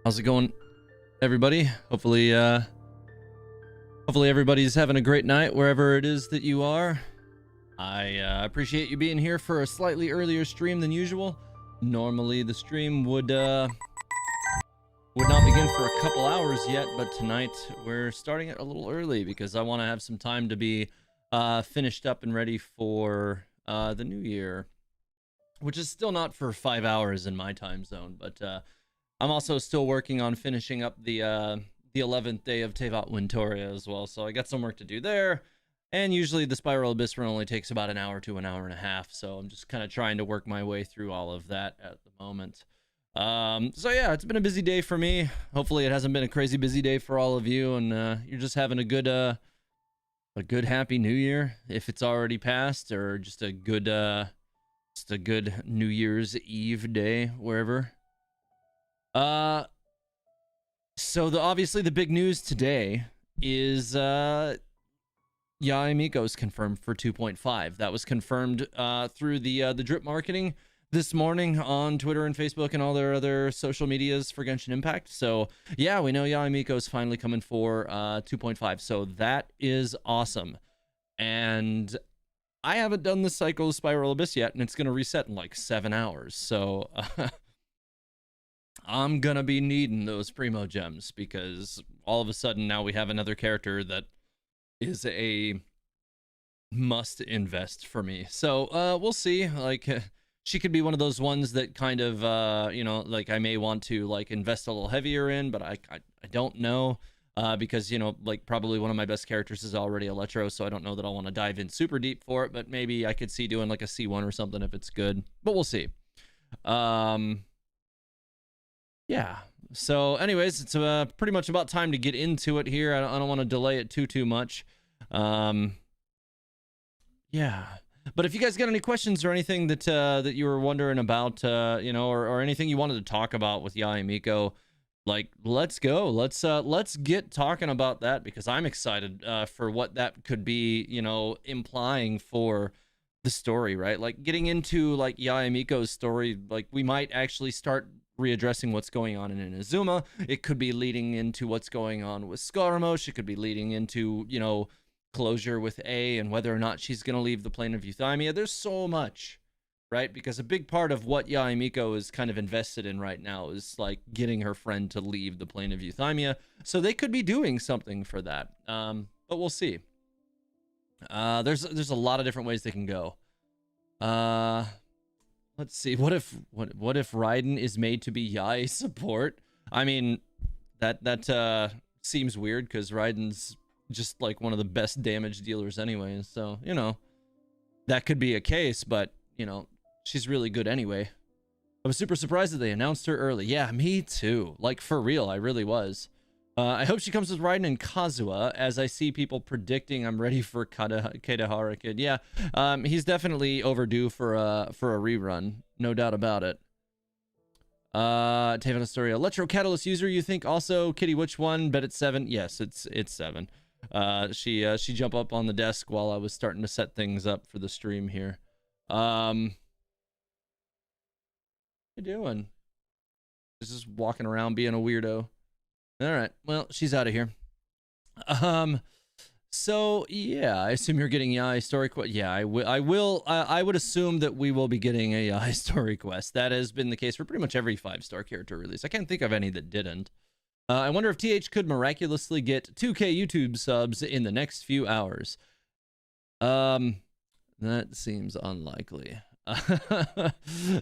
How's it going, everybody? Hopefully everybody's having a great night wherever it is that you are. I appreciate you being here for a slightly earlier stream than usual. Normally the stream would not begin for a couple hours yet, but tonight we're starting it a little early because I want to have some time to be finished up and ready for the new year, which is still not for 5 hours in my time zone, but I'm also still working on finishing up the 11th day of Tevat Wintoria as well, so I got some work to do there. And usually the Spiral Abyss run only takes about an hour to an hour and a half, so I'm just kind of trying to work my way through all of that at the moment. So yeah, it's been a busy day for me. Hopefully it hasn't been a crazy busy day for all of you, and you're just having a good happy new year if it's already passed, or just a good New Year's Eve day wherever. So obviously the big news today is Yae Miko is confirmed for 2.5. That was confirmed through the drip marketing this morning on Twitter and Facebook and all their other social medias for Genshin Impact. So yeah, we know Yae Miko is finally coming for 2.5. So that is awesome. And I haven't done the cycle of Spiral Abyss yet, and it's going to reset in like 7 hours. So I'm going to be needing those Primogems, because all of a sudden now we have another character that is a must invest for me. So we'll see. Like, she could be one of those ones that kind of you know, like I may want to like invest a little heavier in, but I don't know, because you know, like probably one of my best characters is already Electro, so I don't know that I'll want to dive in super deep for it, but maybe I could see doing like a C1 or something if it's good, but we'll see. Yeah, so anyways, it's pretty much about time to get into it here. I don't want to delay it too much. Yeah, but if you guys got any questions or anything that that you were wondering about, you know, or anything you wanted to talk about with Yae Miko, like let's go. Let's get talking about that, because I'm excited for what that could be, you know, implying for the story, right? Like getting into like Yae Miko's story, like we might actually start readdressing what's going on in Inazuma. It could be leading into what's going on with Scaramouche. It could be leading into, you know, closure with A and whether or not she's going to leave the plane of Euthymia. There's so much, right? Because a big part of what Yae Miko is kind of invested in right now is like getting her friend to leave the plane of Euthymia. So they could be doing something for that. But we'll see. There's a lot of different ways they can go. Let's see. What if Raiden is made to be Yae support? I mean, that seems weird because Raiden's just like one of the best damage dealers anyway, so you know that could be a case, but you know she's really good anyway. I was super surprised that they announced her early. Yeah, me too, like for real, I really was. I hope she comes with Raiden and Kazuha, as I see people predicting I'm ready for Kadahara Kid. Yeah, he's definitely overdue for a rerun, no doubt about it. Taven Astoria, Electro Catalyst user, you think also? Kitty, which one? Bet it's 7. Yes, it's 7. She jumped up on the desk while I was starting to set things up for the stream here. What you doing? Just walking around being a weirdo. All right, well, she's out of here. So yeah, I assume you're getting Yae story quest. Yeah, I would assume that we will be getting a Yae story quest. That has been the case for pretty much every 5-star character release. I can't think of any that didn't. I wonder if TH could miraculously get 2K YouTube subs in the next few hours. That seems unlikely. I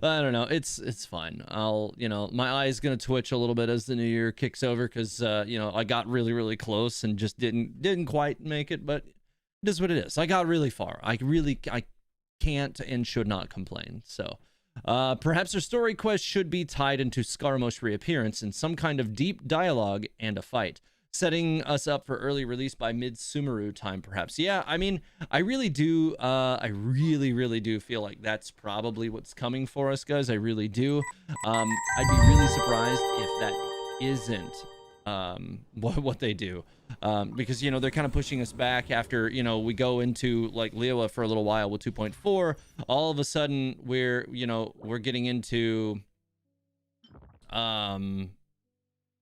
don't know. It's fine. I'll, you know, my eye's gonna twitch a little bit as the new year kicks over because you know, I got really close and just didn't quite make it, but it is what it is. I got really far. I can't and should not complain. So perhaps her story quest should be tied into Scaramouche's reappearance in some kind of deep dialogue and a fight, setting us up for early release by mid-Sumeru time, perhaps. Yeah, I mean, I really do feel like that's probably what's coming for us, guys. I really do. I'd be really surprised if that isn't what they do, because, you know, they're kind of pushing us back after, you know, we go into like Liyue for a little while with 2.4. All of a sudden we're getting into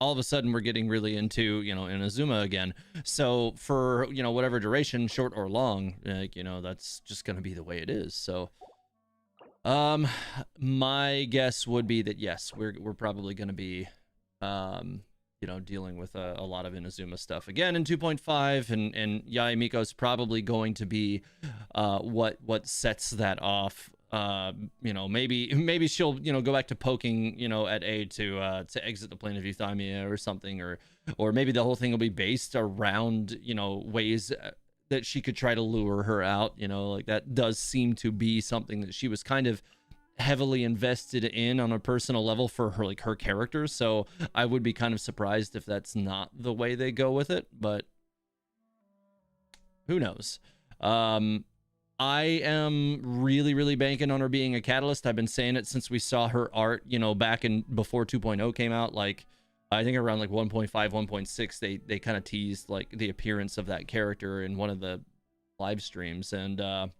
all of a sudden we're getting really into, you know, Inazuma again. So for, you know, whatever duration, short or long, like, you know, that's just going to be the way it is. So my guess would be that yes, we're probably going to be you know, dealing with a lot of Inazuma stuff again in 2.5, and Yae Miko's probably going to be what sets that off. You know, maybe she'll, you know, go back to poking, you know, at A to exit the plane of Euthymia or something, or maybe the whole thing will be based around, you know, ways that she could try to lure her out. You know, like that does seem to be something that she was kind of heavily invested in on a personal level for her, like her character. So I would be kind of surprised if that's not the way they go with it, but who knows. I am really banking on her being a catalyst. I've been saying it since we saw her art, you know, back in before 2.0 came out. Like, I think around like 1.5, 1.6, they kind of teased like the appearance of that character in one of the live streams. And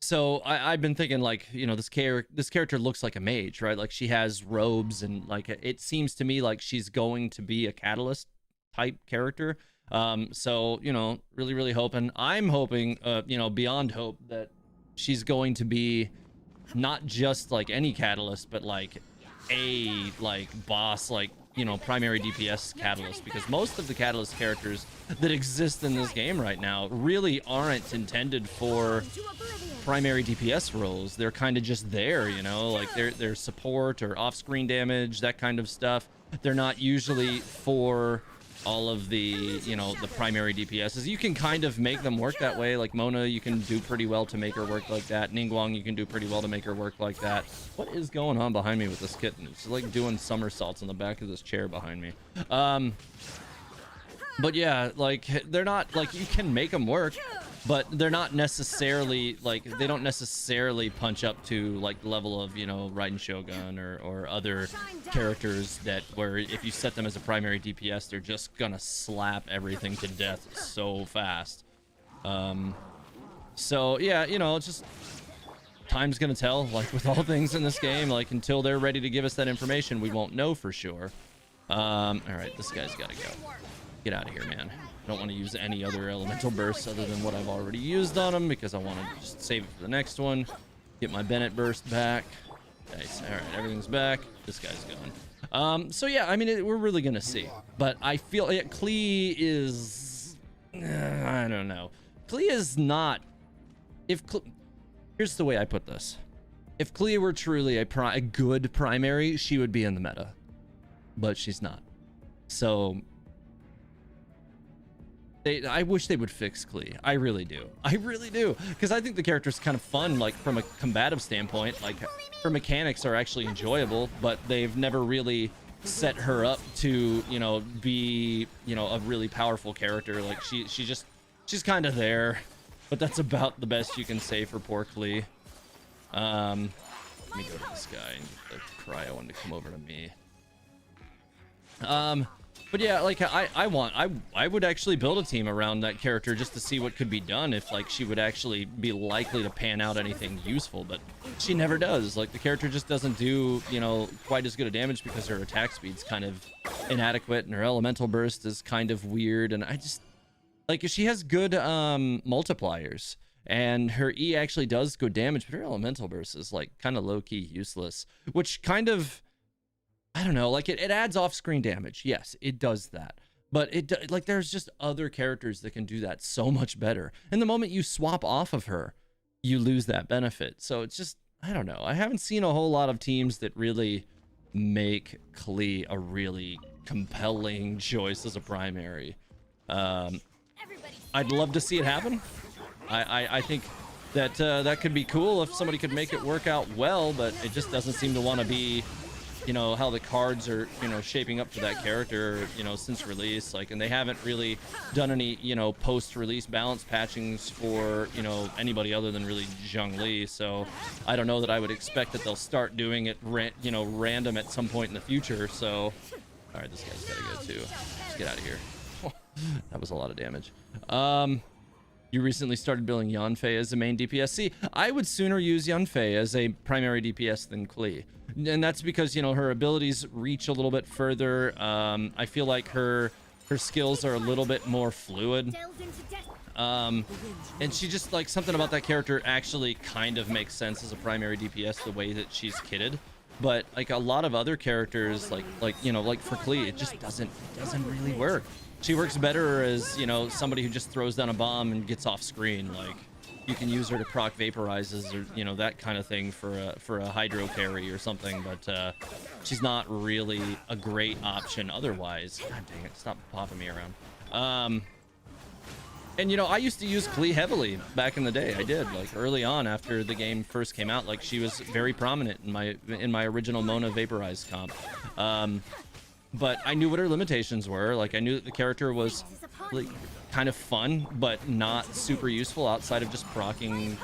so I've been thinking, like, you know, this character looks like a mage, right? Like she has robes, and like it seems to me like she's going to be a catalyst type character. So, you know, really hoping, I'm hoping, you know, beyond hope, that she's going to be not just like any catalyst, but like a like boss, like you know, primary DPS catalyst, because most of the catalyst characters that exist in this game right now really aren't intended for primary DPS roles. They're kind of just there, you know, like they're support or off-screen damage, that kind of stuff. They're not usually for all of the, you know, the primary DPSs. You can kind of make them work that way. Like Mona, you can do pretty well to make her work like that. Ningguang, you can do pretty well to make her work like that. What is going on behind me with this kitten? It's like doing somersaults on the back of this chair behind me. But yeah, like they're not, like, you can make them work, but they're not necessarily, like, they don't necessarily punch up to like the level of, you know, Raiden Shogun or other characters that, where if you set them as a primary DPS, they're just gonna slap everything to death so fast. So yeah, you know, it's just time's gonna tell, like with all things in this game. Like until they're ready to give us that information, we won't know for sure. All right, this guy's gotta go. Get out of here, man. I don't want to use any other elemental bursts other than what I've already used on him, because I want to just save it for the next one. Get my Bennett burst back. Nice. All right, everything's back. This guy's gone. So yeah, I mean, we're really gonna see. But I feel Klee is, I don't know. Klee is not. Here's the way I put this: if Klee were truly a good primary, she would be in the meta, but she's not. So I wish they would fix Klee. I really do. I really do. Because I think the character's kind of fun, like from a combative standpoint. Like her mechanics are actually enjoyable, but they've never really set her up to, you know, be, you know, a really powerful character. Like she's kind of there, but that's about the best you can say for poor Klee. Let me go to this guy and get the cryo one to come over to me. But yeah, like I would actually build a team around that character just to see what could be done if like she would actually be likely to pan out anything useful, but she never does. Like the character just doesn't do, you know, quite as good a damage because her attack speed's kind of inadequate and her elemental burst is kind of weird, and I just like, she has good multipliers and her E actually does good damage, but her elemental burst is like kind of low-key useless, which kind of, I don't know, like it adds off-screen damage. Yes, it does that. But like there's just other characters that can do that so much better. And the moment you swap off of her, you lose that benefit. So it's just, I don't know. I haven't seen a whole lot of teams that really make Klee a really compelling choice as a primary. I'd love to see it happen. I think that that could be cool if somebody could make it work out well, but it just doesn't seem to want to be, you know, how the cards are, you know, shaping up for that character, you know, since release. Like, and they haven't really done any, you know, post-release balance patchings for, you know, anybody other than really Zhongli. So I don't know that I would expect that they'll start doing it, you know, random at some point in the future. So, all right, this guy's gotta go too. Let's get out of here. That was a lot of damage. You recently started building Yanfei as a main DPS. See, I would sooner use Yanfei as a primary DPS than Klee. And that's because, you know, her abilities reach a little bit further. I feel like her skills are a little bit more fluid. And she just, like, something about that character actually kind of makes sense as a primary DPS, the way that she's kitted. But like a lot of other characters, like you know, like for Klee, it just doesn't really work. She works better as, you know, somebody who just throws down a bomb and gets off screen. Like, you can use her to proc vaporizes or, you know, that kind of thing for a hydro carry or something, but she's not really a great option otherwise. God dang it, stop popping me around. And, you know, I used to use Klee heavily back in the day. I did, like, early on after the game first came out. Like, she was very prominent in my original Mona vaporized comp. But I knew what her limitations were. Like, I knew that the character was like kind of fun, but not super useful outside of just proccing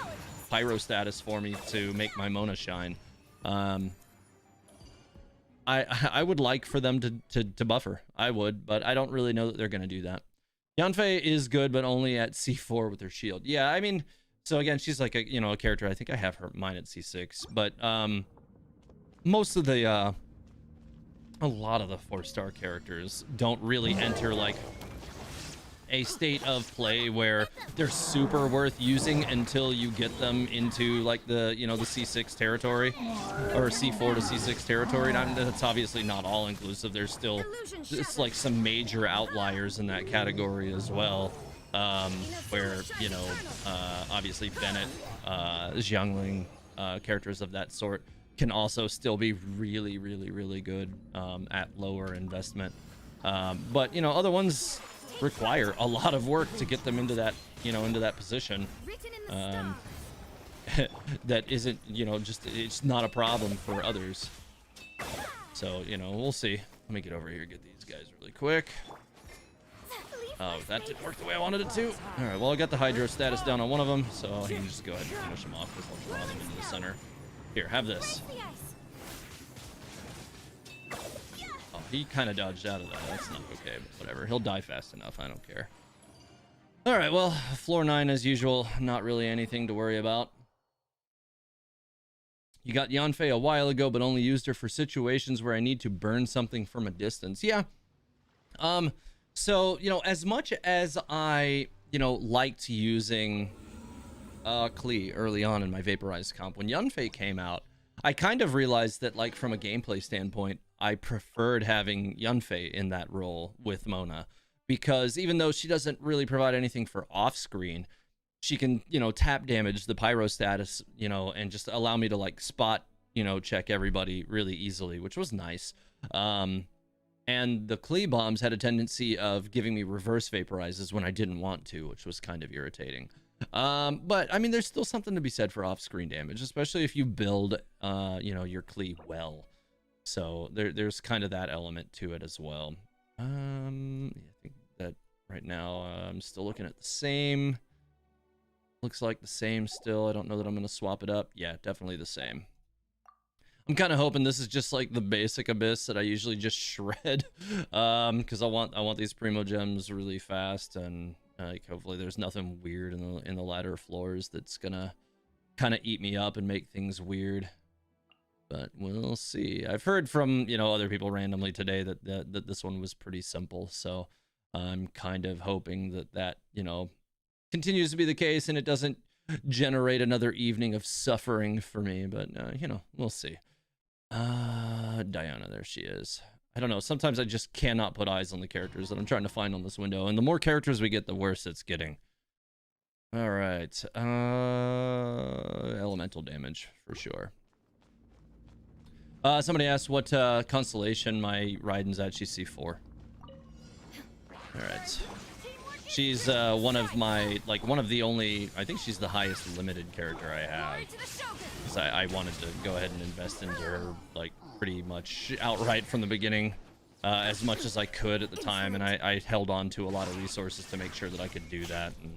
pyro status for me to make my Mona shine. I would like for them to buff her. I would, but I don't really know that they're going to do that. Yanfei is good, but only at C4 with her shield. Yeah, I mean, so again, she's like a, you know, a character. I think I have her mine at C6, but most of the a lot of the 4-star characters don't really enter like a state of play where they're super worth using until you get them into like the, you know, the C6 territory or C4 to C6 territory. And that's obviously not all inclusive. There's still, it's like some major outliers in that category as well. Where, you know, obviously Bennett, Xiangling, characters of that sort can also still be really, really, really good at lower investment. But, you know, other ones require a lot of work to get them into that, you know, into that position. That isn't, you know, just, it's not a problem for others. So, you know, we'll see. Let me get over here and get these guys really quick. Oh, that didn't work the way I wanted it to. All right, well, I got the Hydro status down on one of them, so I can just go ahead and finish them off because I'll draw them into the center. Here, have this. Oh, he kind of dodged out of that. That's not okay, but whatever. He'll die fast enough. I don't care. All right, well, floor 9 as usual. Not really anything to worry about. You got Yanfei a while ago, but only used her for situations where I need to burn something from a distance. Yeah. So, you know, as much as I, you know, liked using Klee early on in my Vaporized comp, when Yanfei came out, I kind of realized that, like, from a gameplay standpoint, I preferred having Yanfei in that role with Mona, because even though she doesn't really provide anything for off-screen, she can, you know, tap damage the pyro status, you know, and just allow me to, like, spot, you know, check everybody really easily, which was nice. And the Klee bombs had a tendency of giving me reverse vaporizes when I didn't want to, which was kind of irritating. But I mean, there's still something to be said for off-screen damage, especially if you build, you know, your Klee well. So there's kind of that element to it as well. Yeah, I think that right now I'm still looking at the same. Looks like the same still. I don't know that I'm going to swap it up. Yeah, definitely the same. I'm kind of hoping this is just like the basic Abyss that I usually just shred, because I want these Primogems really fast, and like hopefully there's nothing weird in the latter floors that's gonna kind of eat me up and make things weird. But we'll see. I've heard from, you know, other people randomly today that this one was pretty simple, so I'm kind of hoping that you know, continues to be the case and it doesn't generate another evening of suffering for me. But you know, we'll see. Diana, there she is. I don't know, sometimes I just cannot put eyes on the characters that I'm trying to find on this window, and the more characters we get, the worse it's getting. All right, elemental damage for sure. Somebody asked what constellation my Raiden's at. She's C4. All right, she's one of my, like, one of the only, I think she's the highest limited character I have. So I wanted to go ahead and invest into her, like, pretty much outright from the beginning, as much as I could at the time, and I held on to a lot of resources to make sure that I could do that. And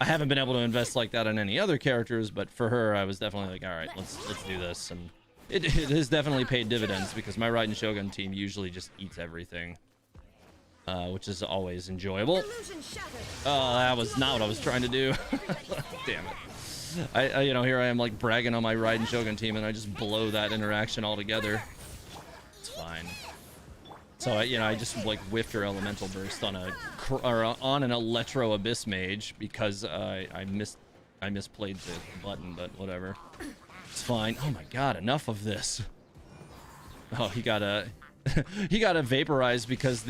I haven't been able to invest like that in any other characters, but for her, I was definitely like, all right, let's do this. And it has definitely paid dividends, because my Raiden Shogun team usually just eats everything, which is always enjoyable. Oh, that was not what I was trying to do. Damn it. I you know, here I am like bragging on my Raiden Shogun team, and I just blow that interaction altogether. It's fine. So you know, I just like whiffed her elemental burst on an Electro Abyss Mage because I misplayed the button, but whatever. It's fine. Oh my god, enough of this. Oh, he got a he got a vaporized because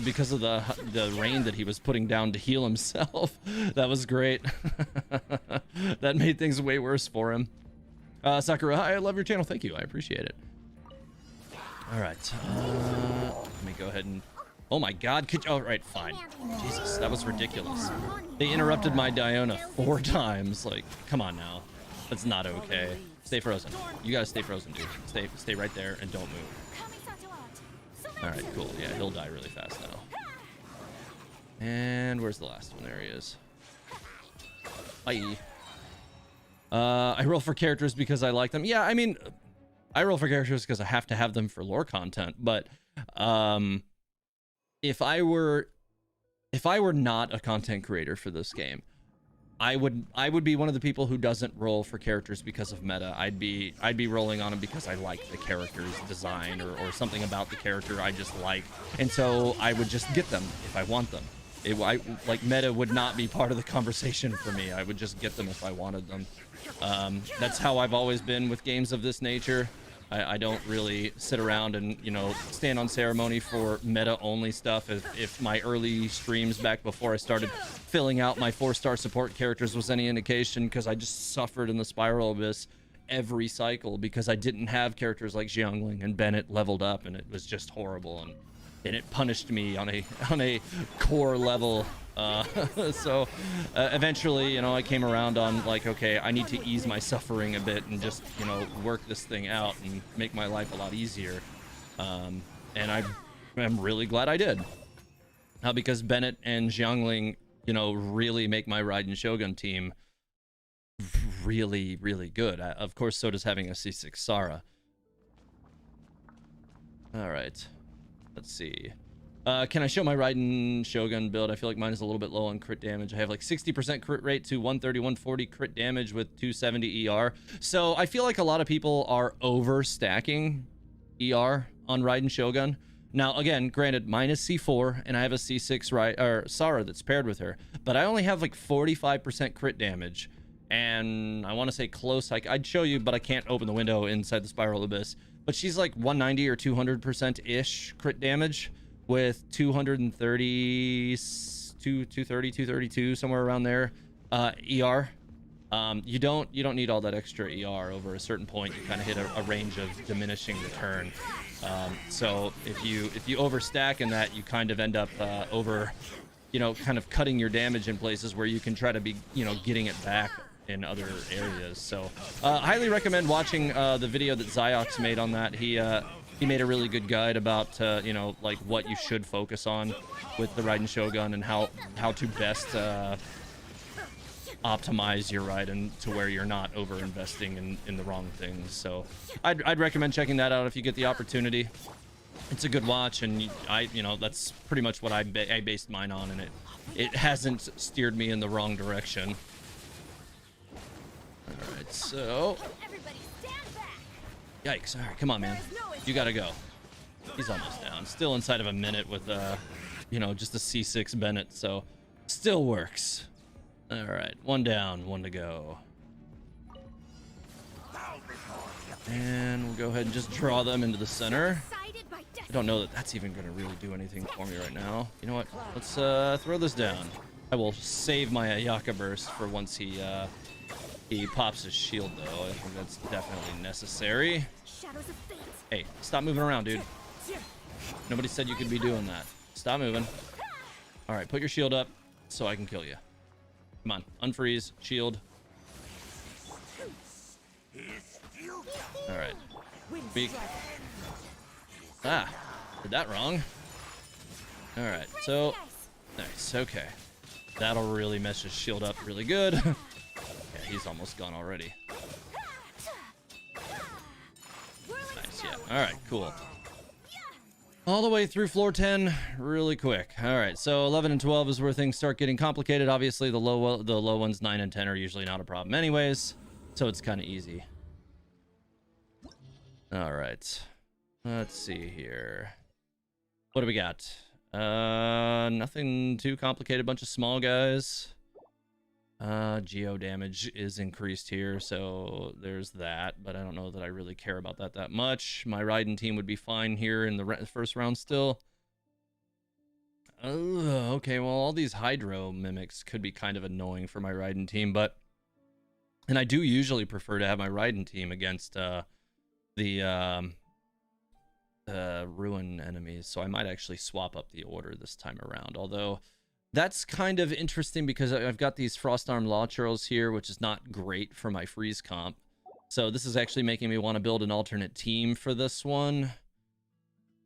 because of the rain that he was putting down to heal himself. That was great. That made things way worse for him. Sakura, hi, I love your channel. Thank you. I appreciate it. All right. Let me go ahead and... Oh my god. Oh, right, fine. Jesus, that was ridiculous. They interrupted my Diona 4 times. Like, come on now. That's not okay. Stay frozen. You gotta stay frozen, dude. Stay right there and don't move. All right, cool. Yeah, he'll die really fast now. And where's the last one? There he is. Bye. I roll for characters because I like them. Yeah, I mean, I roll for characters because I have to have them for lore content. But if I were not a content creator for this game, I would be one of the people who doesn't roll for characters because of meta. I'd be rolling on them because I like the character's design or something about the character I just like, and so I would just get them if I want them. Like meta would not be part of the conversation for me. I would just get them if I wanted them. That's how I've always been with games of this nature. I don't really sit around and, you know, stand on ceremony for meta only stuff. If my early streams back before I started filling out my 4-star support characters was any indication, because I just suffered in the Spiral Abyss every cycle because I didn't have characters like Xiangling and Bennett leveled up, and it was just horrible, and it punished me on a core level. So eventually, you know, I came around on like, okay, I need to ease my suffering a bit and just, you know, work this thing out and make my life a lot easier. And I'm really glad I did. Because Bennett and Xiangling, you know, really make my Raiden Shogun team really, really good. Of course, so does having a C6 Sara. All right. Let's see. Can I show my Raiden Shogun build? I feel like mine is a little bit low on crit damage. I have like 60% crit rate to 130, 140 crit damage with 270 ER. So I feel like a lot of people are over stacking ER on Raiden Shogun. Now, again, granted, mine is C4 and I have a C6 Sara that's paired with her, but I only have like 45% crit damage. And I want to say close. I'd show you, but I can't open the window inside the Spiral Abyss. But she's like 190 or 200%-ish crit damage with 230, 232, somewhere around there, ER. You don't need all that extra ER over a certain point. You kind of hit a range of diminishing return. So if you overstack in that, you kind of end up kind of cutting your damage in places where you can try to be, you know, getting it back in other areas. So highly recommend watching the video that Zyox made on that. He made a really good guide about you know, like what you should focus on with the Raiden Shogun and how to best optimize your Raiden to where you're not over investing in the wrong things. So I'd recommend checking that out if you get the opportunity. It's a good watch, and you know, that's pretty much what I based mine on, and it hasn't steered me in the wrong direction. All right, so yikes. All right, come on, man, you gotta go. He's almost down, still inside of a minute with you know, just a C6 Bennett, so still works. All right, one down, one to go, and we'll go ahead and just draw them into the center. I don't know that that's even going to really do anything for me right now. You know what? Let's throw this down. I will save my Ayaka burst for once he pops his shield, though. I think that's definitely necessary. Hey, stop moving around, dude. Nobody said you could be doing that. Stop moving. All right, put your shield up so I can kill you. Come on, unfreeze, shield. All right. Weak. Ah, did that wrong. All right, so nice. Okay, that'll really mess his shield up really good. Yeah, he's almost gone already. Nice. Yeah. All right, cool. All the way through floor 10 really quick. All right, so 11 and 12 is where things start getting complicated. Obviously, the low ones 9 and 10 are usually not a problem anyways, so it's kind of easy. All right. Let's see here. What do we got? Nothing too complicated. Bunch of small guys. Geo damage is increased here, so there's that. But I don't know that I really care about that much. My Raiden team would be fine here in the first round still. Okay, well, all these Hydro mimics could be kind of annoying for my Raiden team, but... And I do usually prefer to have my Raiden team against the ruin enemies, so I might actually swap up the order this time around, although that's kind of interesting because I've got these Frost Arm Law Churls here, which is not great for my freeze comp, so this is actually making me want to build an alternate team for this one.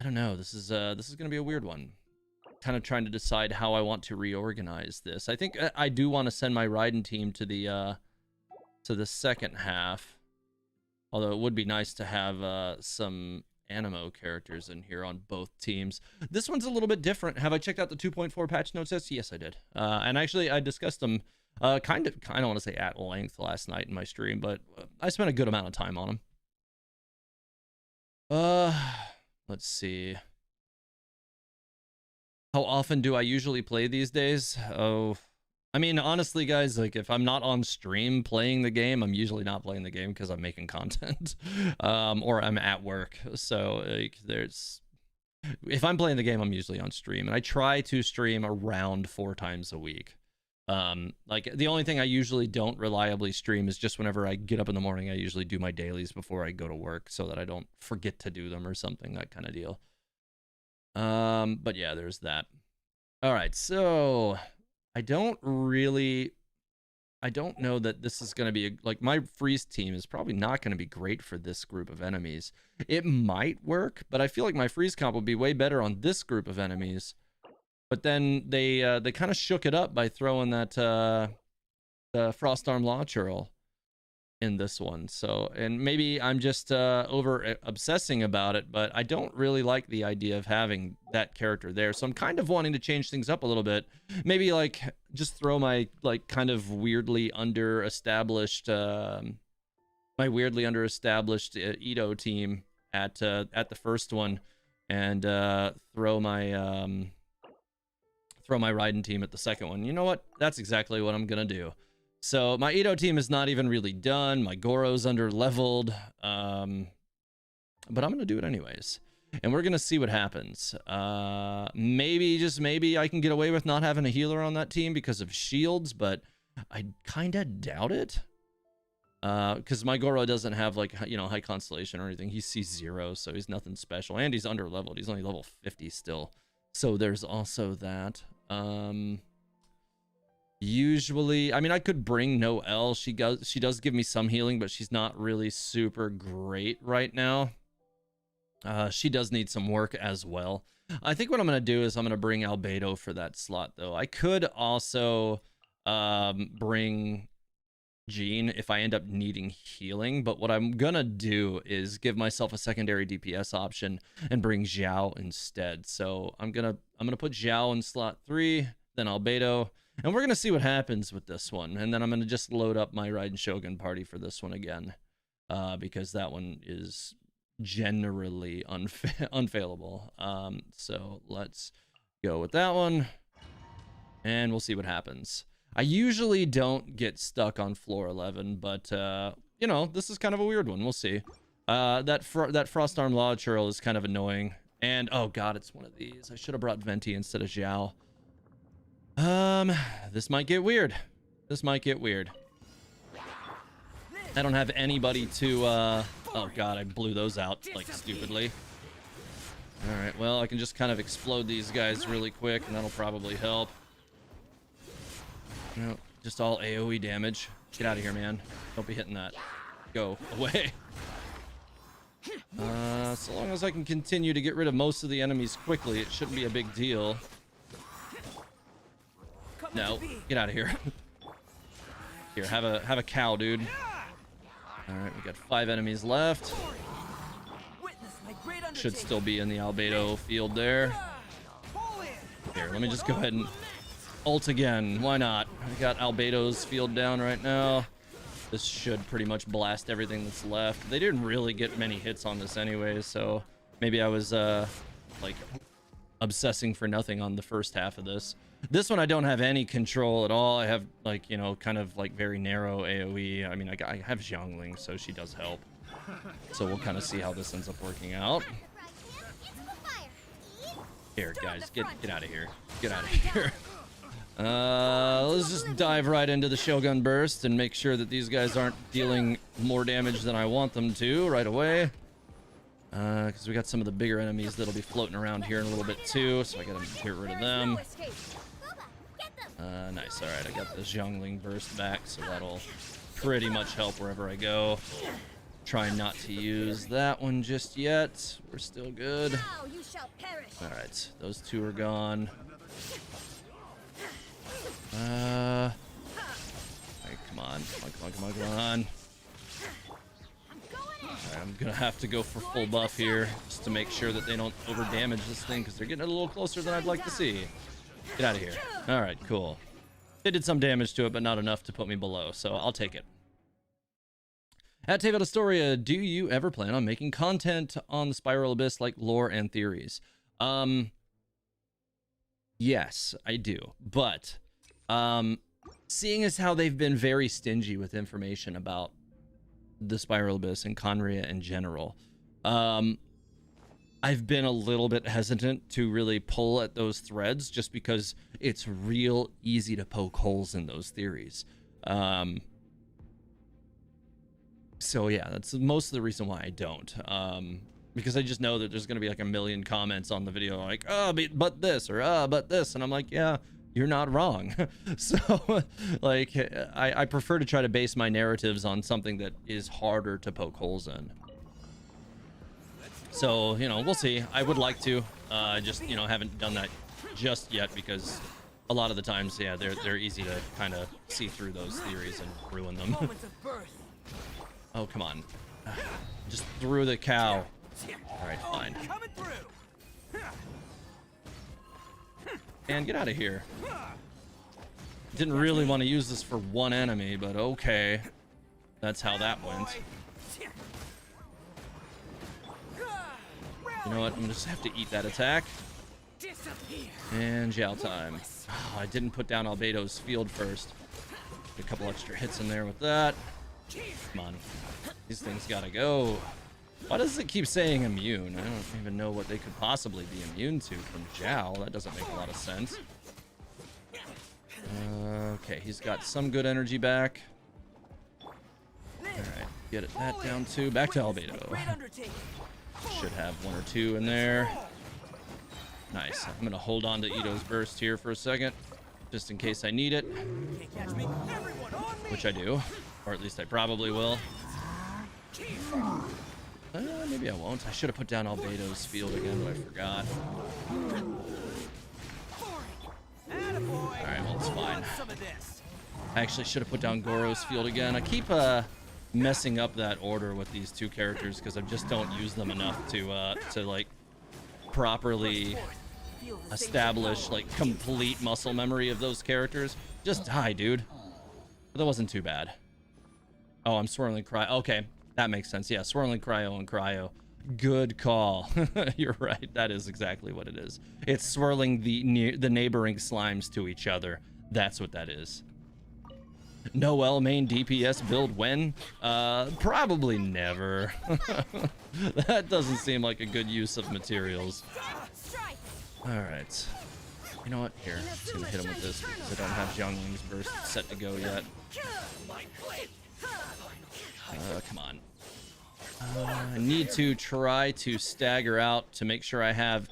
I don't know, this is gonna be a weird one. Kind of trying to decide how I want to reorganize this. I think I do want to send my Raiden team to the second half, although it would be nice to have some Animo characters in here on both teams. This one's a little bit different. Have I checked out the 2.4 patch notes? Yes, I did. And actually, I discussed them Kind of, I don't want to say at length last night in my stream, but I spent a good amount of time on them. Let's see. How often do I usually play these days? Oh, I mean, honestly, guys, like if I'm not on stream playing the game, I'm usually not playing the game because I'm making content, or I'm at work. So like, if I'm playing the game, I'm usually on stream, and I try to stream around 4 times a week. Like the only thing I usually don't reliably stream is just whenever I get up in the morning. I usually do my dailies before I go to work so that I don't forget to do them or something, that kind of deal. But yeah, there's that. All right, so I don't know that this is going to be like my freeze team is probably not going to be great for this group of enemies. It might work, but I feel like my freeze comp will be way better on this group of enemies. But then they kind of shook it up by throwing that the Frost Arm Law Churl in this one. So, and maybe I'm just over obsessing about it, but I don't really like the idea of having that character there. So I'm kind of wanting to change things up a little bit. Maybe like just throw my like kind of weirdly under-established Edo team at the first one, and throw my Raiden team at the second one. You know what? That's exactly what I'm gonna do. So my Edo team is not even really done. My Goro's under leveled, but I'm gonna do it anyways, and we're gonna see what happens. Maybe, just maybe, I can get away with not having a healer on that team because of shields, but I kind of doubt it. Because my Goro doesn't have like, you know, high constellation or anything. He's C0, so he's nothing special, and he's under leveled. He's only level 50 still, so there's also that. Usually, I mean, I could bring Noelle. She does give me some healing, but she's not really super great right now. She does need some work as well. I think what I'm gonna do is I'm gonna bring Albedo for that slot, though. I could also bring Jean if I end up needing healing, but what I'm gonna do is give myself a secondary DPS option and bring Xiao instead. So I'm gonna put Xiao in slot 3, then Albedo, and we're gonna see what happens with this one. And then I'm gonna just load up my Raiden Shogun party for this one again, because that one is generally unfailable. So let's go with that one, and we'll see what happens. I usually don't get stuck on floor 11, but you know, this is kind of a weird one. We'll see. That Frost Arm Law Churl is kind of annoying, and oh god, it's one of these. I should have brought Venti instead of Xiao. This might get weird. This might get weird. I don't have anybody to oh god, I blew those out like stupidly. All right, well, I can just kind of explode these guys really quick, and that'll probably help. No, just all AoE damage. Get out of here, man. Don't be hitting that. Go away. So long as I can continue to get rid of most of the enemies quickly, it shouldn't be a big deal. No, get out of here. Here, have a cow, dude. All right, we got 5 enemies left. Should still be in the Albedo field there. Here, let me just go ahead and ult again. Why not? I got Albedo's field down right now. This should pretty much blast everything that's left. They didn't really get many hits on this anyway, so maybe I was like obsessing for nothing on the first half of this. This one I don't have any control at all. I have like, you know, kind of like very narrow AoE. I mean, I have Xiangling, so she does help. So we'll kind of see how this ends up working out. Here, guys, get out of here. Get out of here. Let's just dive right into the Shogun Burst and make sure that these guys aren't dealing more damage than I want them to right away. Because we got some of the bigger enemies that'll be floating around here in a little bit too, so I gotta get rid of them. Nice, alright, I got the Xiangling Burst back, so that'll pretty much help wherever I go. Try not to use that one just yet. We're still good. Alright, those 2 are gone. Alright, come on. Alright, I'm gonna have to go for full buff here just to make sure that they don't over damage this thing, because they're getting a little closer than I'd like to see. Get out of here. Alright, cool. They did some damage to it, but not enough to put me below, so I'll take it. At Tave Astoria, do you ever plan on making content on the Spiral Abyss, like lore and theories? Yes, I do. But seeing as how they've been very stingy with information about the Spiral Abyss and Conria in general, I've been a little bit hesitant to really pull at those threads just because it's real easy to poke holes in those theories. So yeah, that's most of the reason why I don't. Because I just know that there's going to be like a million comments on the video like, oh, but this, or but this. And I'm like, yeah, you're not wrong. So like, I prefer to try to base my narratives on something that is harder to poke holes in. So, you know, we'll see. I would like to, just, you know, haven't done that just yet because a lot of the times, yeah, they're easy to kind of see through those theories and ruin them. Oh, come on. Just threw the cow. All right, fine. And get out of here. Didn't really want to use this for one enemy, but okay. That's how that went. You know what? I'm just have to eat that attack. And Zhao time. Oh, I didn't put down Albedo's field first. Get a couple extra hits in there with that. Come on. These things gotta go. Why does it keep saying immune? I don't even know what they could possibly be immune to from Zhao. That doesn't make a lot of sense. Okay, he's got some good energy back. Alright, get that down too. Back to Albedo. Should have one or two in there. Nice. I'm gonna hold on to Ito's burst here for a second, just in case I need it. Which I do. Or at least I probably will. Maybe I won't. I should have put down Albedo's field again, but I forgot. Alright, well, it's fine. I actually should have put down Goro's field again. I keep messing up that order with these two characters because I just don't use them enough to like properly establish like complete muscle memory of those characters. Just die, dude. But that wasn't too bad. Oh, I'm swirling cryo. Okay, that makes sense. Yeah, swirling cryo and cryo. Good call. You're right. That is exactly what it is. It's swirling the neighboring slimes to each other. That's what that is. Noel main DPS build when? Probably never. That doesn't seem like a good use of materials. Alright. You know what? Here, I'm just gonna hit him with this because I don't have Zhongling's burst set to go yet. Come on. I need to try to stagger out to make sure I have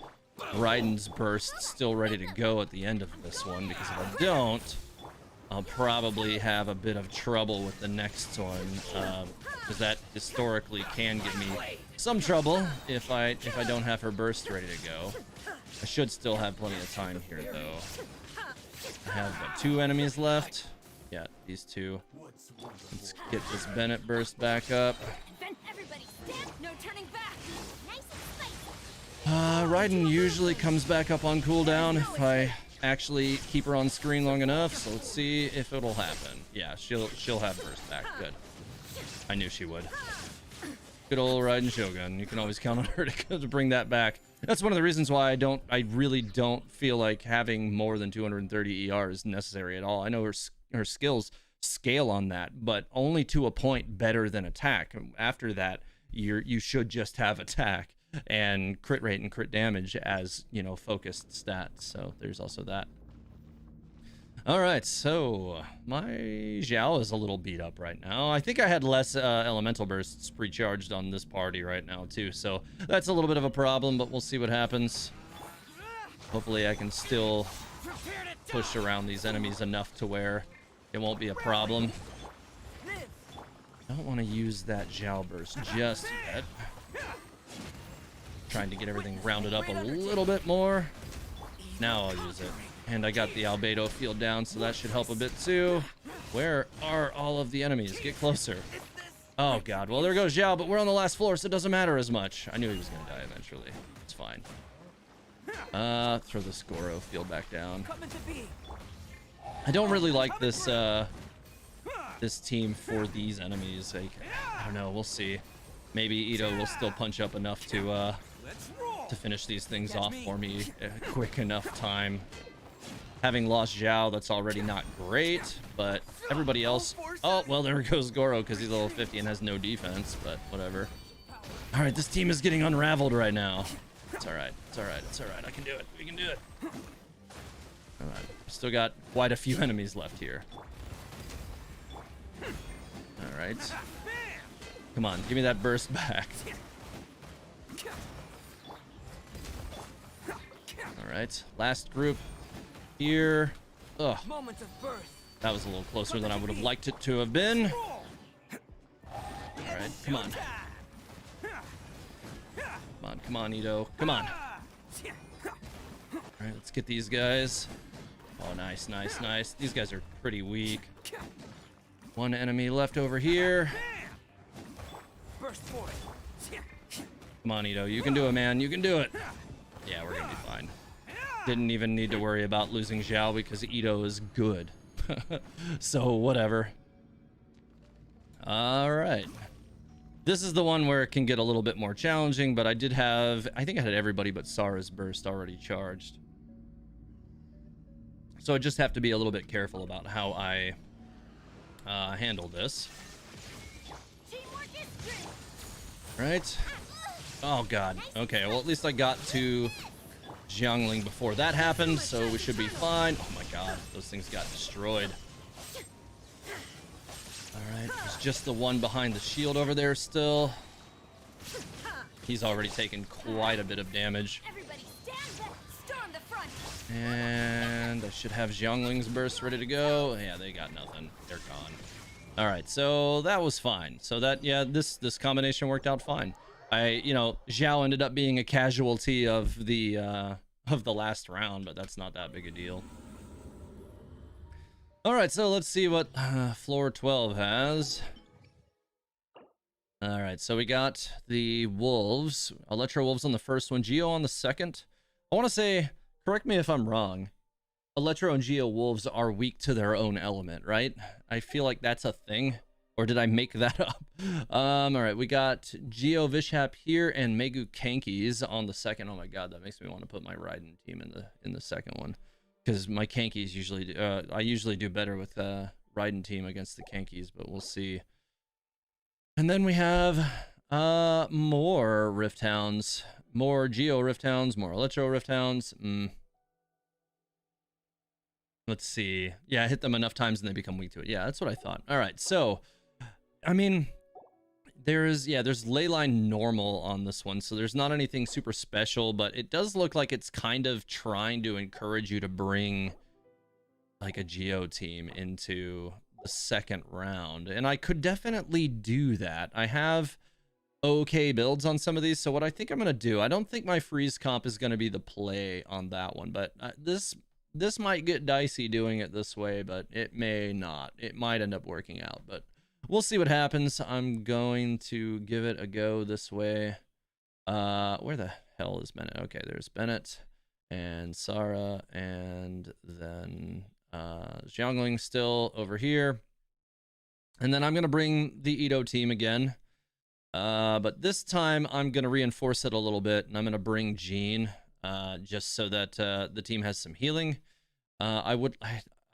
Raiden's burst still ready to go at the end of this one, because if I don't, I'll probably have a bit of trouble with the next one, because that historically can give me some trouble if I don't have her burst ready to go. I should still have plenty of time here, though. I have what, 2 enemies left. Yeah, these 2. Let's get this Bennett burst back up. Raiden usually comes back up on cooldown if I actually keep her on screen long enough, so let's see if it'll happen. Yeah, she'll have burst back. Good. I knew she would. Good old Raiden Shogun. You can always count on her to bring that back. That's one of the reasons why I really don't feel like having more than 230 ER is necessary at all. I know her skills scale on that, but only to a point better than attack. After that, you should just have attack and crit rate and crit damage as, you know, focused stats. So there's also that. All right, so my Zhao is a little beat up right now. I think I had less elemental bursts pre-charged on this party right now too, so that's a little bit of a problem, but we'll see what happens. Hopefully I can still push around these enemies enough to where it won't be a problem. I don't want to use that Zhao burst just yet. Trying to get everything rounded up a little bit more. Now I'll use it. And I got the Albedo field down, so that should help a bit too. Where are all of the enemies? Get closer. Oh god, well there goes Zhao, but we're on the last floor, so it doesn't matter as much. I knew he was gonna die eventually. It's fine. Throw the Goro field back down. I don't really like this this team for these enemies. Like, I don't know, we'll see. Maybe Ito will still punch up enough to finish these things off for me quick enough time. Having lost Zhao, that's already not great, but everybody else... Oh, well, there goes Goro because he's level 50 and has no defense, but whatever. All right, this team is getting unraveled right now. It's all right. It's all right. It's all right. I can do it. We can do it. All right. Still got quite a few enemies left here. All right. Come on. Give me that burst back. All right. Last group here. Ugh. That was a little closer than I would have liked it to have been. All right. Come on. Come on, Ito. Come on. All right, let's get these guys. Oh, nice, nice, nice. These guys are pretty weak. One enemy left over here. Come on, Ito. You can do it, man. You can do it. Yeah, we're gonna be fine. Didn't even need to worry about losing Zhao because Ito is good. So, whatever. All right. This is the one where it can get a little bit more challenging, but I did have... I think I had everybody but Sara's burst already charged. So I just have to be a little bit careful about how I handle this. Right? Oh, God. Okay, well, at least I got to Xiangling before that happened, so we should be fine. Oh, my God. Those things got destroyed. Alright, there's just the one behind the shield over there still. He's already taken quite a bit of damage. And I should have Xiangling's burst ready to go. Yeah, they got nothing. They're gone. Alright, so that was fine. So that, yeah, this combination worked out fine. Zhao ended up being a casualty of the last round, but that's not that big a deal. All right, so let's see what floor 12 has. All right, so we got the wolves, Electro wolves on the first one, Geo on the second. I want to say, correct me if I'm wrong, Electro and Geo wolves are weak to their own element, right? I feel like that's a thing, or did I make that up? All right, we got Geo Vishap here and Megu Kankies on the second. Oh my God, that makes me want to put my Raiden team in the second one. Because my Kankies usually I usually do better with Raiden team against the Kankies, but we'll see. And then we have more Rift Hounds, more Geo Rift Hounds, more Electro Rift Hounds. Let's see. Yeah, I hit them enough times and they become weak to it. Yeah, that's what I thought. All right, so I mean, there's leyline normal on this one, so there's not anything super special, but it does look like it's kind of trying to encourage you to bring like a Geo team into the second round, and I could definitely do that. I have okay builds on some of these, so what I think I'm gonna do, I don't think my freeze comp is gonna be the play on that one, but this might get dicey doing it this way, but it may not. It might end up working out, but we'll see what happens. I'm going to give it a go this way. Where the hell is Bennett? Okay, there's Bennett and Sarah, and then Xiangling still over here. And then I'm going to bring the Ito team again. But this time I'm going to reinforce it a little bit, and I'm going to bring Jean just so that the team has some healing.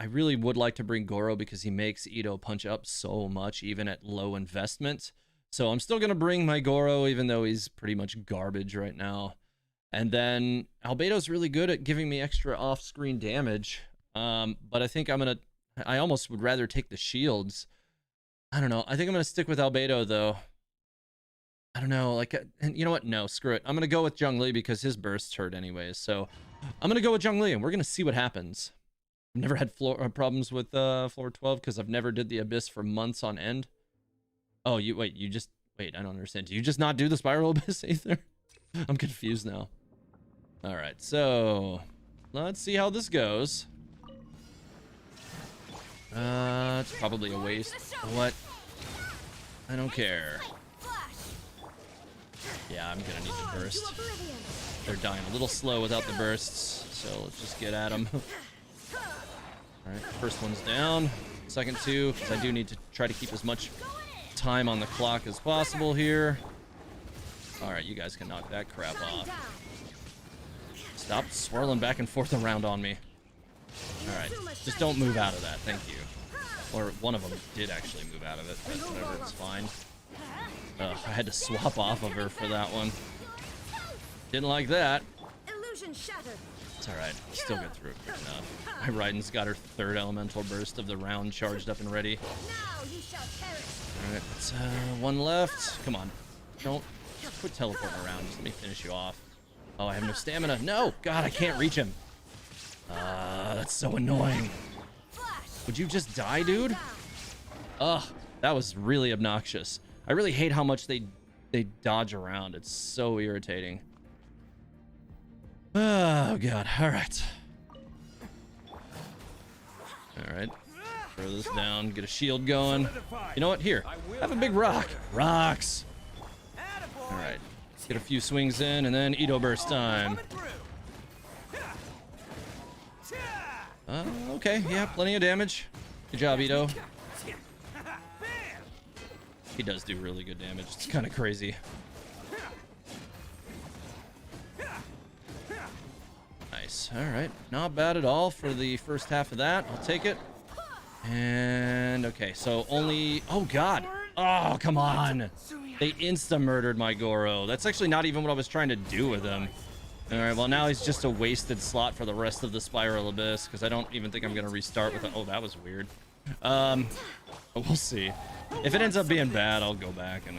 I really would like to bring Goro because he makes Ito punch up so much, even at low investment. So I'm still going to bring my Goro, even though he's pretty much garbage right now. And then Albedo's really good at giving me extra off-screen damage. But I think I almost would rather take the shields. I don't know. I think I'm going to stick with Albedo, though. I don't know. And you know what? No, screw it. I'm going to go with Zhongli because his bursts hurt anyways. So I'm going to go with Zhongli, and we're going to see what happens. I've never had problems with floor 12 because I've never did the Abyss for months on end. Oh, wait, I don't understand. Do you just not do the Spiral Abyss either? I'm confused now. All right, so let's see how this goes. It's probably a waste. What? I don't care. Yeah, I'm gonna need the burst. They're dying a little slow without the bursts, so let's just get at them. All right, first one's down. Second two, because I do need to try to keep as much time on the clock as possible here. All right, you guys can knock that crap off. Stop swirling back and forth around on me. All right, just don't move out of that. Thank you. Or one of them did actually move out of it, but whatever, it's fine. I had to swap off of her for that one. Didn't like that. It's all right. Still get through it quick enough. My Raiden's got her third elemental burst of the round charged up and ready. All right, it's one left. Come on. Don't quit teleporting around. Just let me finish you off. Oh, I have no stamina. No! God, I can't reach him. That's so annoying. Would you just die, dude? Ugh, that was really obnoxious. I really hate how much they dodge around. It's so irritating. Oh, God. All right. All right. Throw this down. Get a shield going. You know what? Here. Have a big rock. Rocks. All right. Get a few swings in, and then Ito burst time. Okay. Yeah, plenty of damage. Good job, Ito. He does do really good damage. It's kind of crazy. Nice. All right. Not bad at all for the first half of that. I'll take it. And okay, so only... Oh, God. Oh, come on. They insta-murdered my Goro. That's actually not even what I was trying to do with him. All right, well, now he's just a wasted slot for the rest of the Spiral Abyss, because I don't even think I'm going to restart with it. Oh, that was weird. We'll see. If it ends up being bad, I'll go back and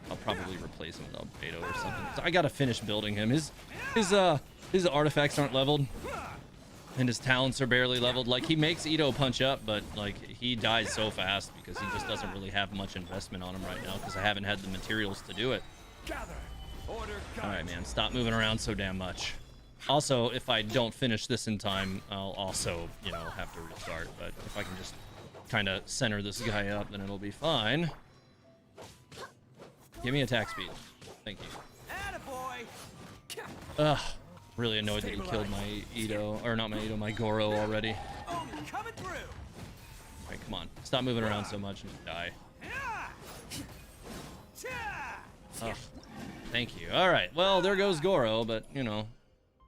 I'll probably replace him with Albedo or something. So I got to finish building him. His artifacts aren't leveled, and his talents are barely leveled. Like, he makes Ito punch up, but like he dies so fast because he just doesn't really have much investment on him right now because I haven't had the materials to do it. All right, man, stop moving around so damn much. Also, if I don't finish this in time, I'll also, you know, have to restart. But if I can just kind of center this guy up, then it'll be fine. Give me attack speed. Thank you. Ugh. Really annoyed that he killed my Ito, or not my Ito, my Goro already. Alright, come on. Stop moving around so much and die. Ugh. Thank you. Alright, well, there goes Goro, but, you know,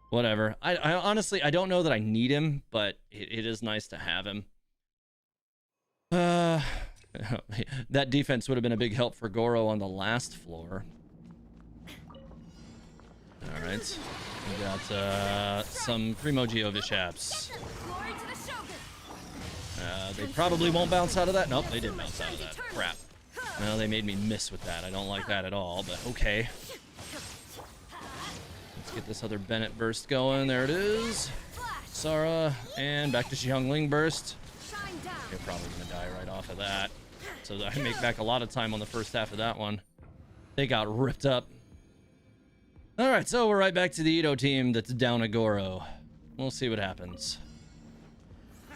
whatever. I honestly, I don't know that I need him, but it is nice to have him. That defense would have been a big help for Goro on the last floor. Alright. We got some Primogeo Vishaps. They probably won't bounce out of that. Nope, they did bounce out of that. Crap. Well, they made me miss with that. I don't like that at all, but okay. Let's get this other Bennett burst going. There it is. Sara, and back to Xiangling burst. They're probably going to die right off of that. So I make back a lot of time on the first half of that one. They got ripped up. All right, so we're right back to the Ito team that's down a Goro. We'll see what happens.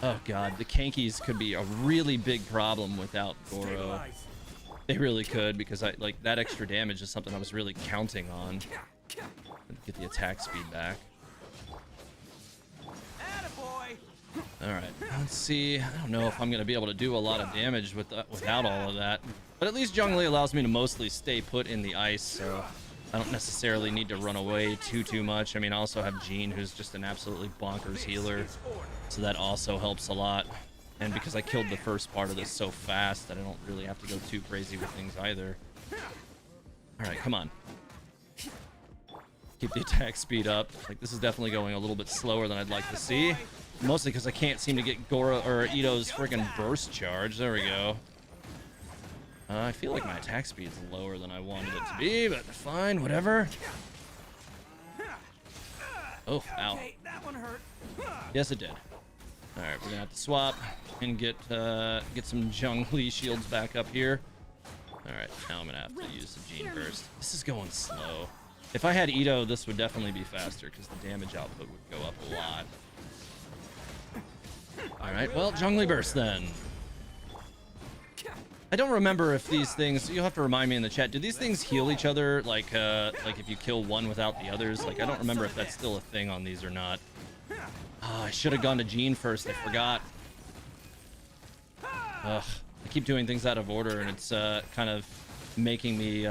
Oh, God, the Kankies could be a really big problem without Goro. They really could, because that extra damage is something I was really counting on. Get the attack speed back. All right, let's see. I don't know if I'm going to be able to do a lot of damage without all of that. But at least Zhongli allows me to mostly stay put in the ice, so I don't necessarily need to run away too much. I mean, I also have Jean, who's just an absolutely bonkers healer, so that also helps a lot. And because I killed the first part of this so fast that I don't really have to go too crazy with things either. All right, come on. Keep the attack speed up. Like, this is definitely going a little bit slower than I'd like to see. Mostly because I can't seem to get Goro or Ito's freaking burst charge. There we go. I feel like my attack speed's lower than I wanted it to be, but fine, whatever. Oh, ow. Yes, it did. All right, we're gonna have to swap and get some Zhongli shields back up here. All right, now I'm gonna have to use the Gene burst. This is going slow. If I had Ito, this would definitely be faster because the damage output would go up a lot. All right, well, Zhongli burst then. I don't remember if these things, you'll have to remind me in the chat, do these things heal each other like if you kill one without the others? Like, I don't remember if that's still a thing on these or not. Oh, I should have gone to Jean first. I forgot. Ugh. I keep doing things out of order, and it's kind of making me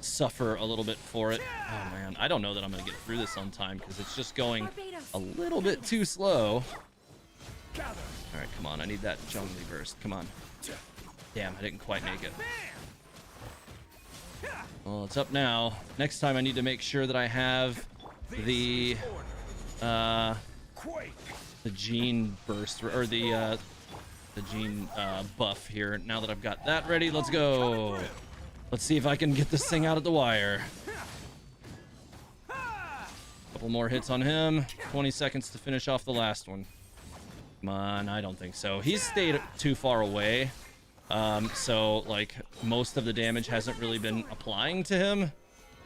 suffer a little bit for it. Oh, man. I don't know that I'm going to get through this on time because it's just going a little bit too slow. All right, come on. I need that Zhongli burst. Come on. Damn, I didn't quite make it. Well, it's up now. Next time I need to make sure that I have the Gene burst, or the Gene buff here. Now that I've got that ready, let's go. Let's see if I can get this thing out at the wire. Couple more hits on him. 20 seconds to finish off the last one. Come on, I don't think so. He's stayed too far away. So like most of the damage hasn't really been applying to him.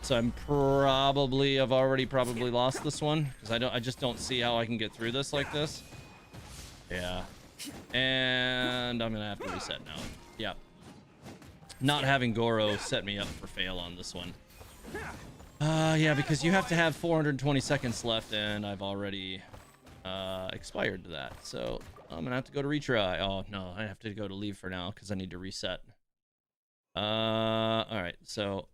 So I've already probably lost this one because I just don't see how I can get through this like this. Yeah. And I'm gonna have to reset now. Yeah. Not having Goro set me up for fail on this one. Yeah, because you have to have 420 seconds left, and I've already expired to that. So I'm gonna have to go to retry. Oh no, I have to go to leave for now because I need to reset. All right, so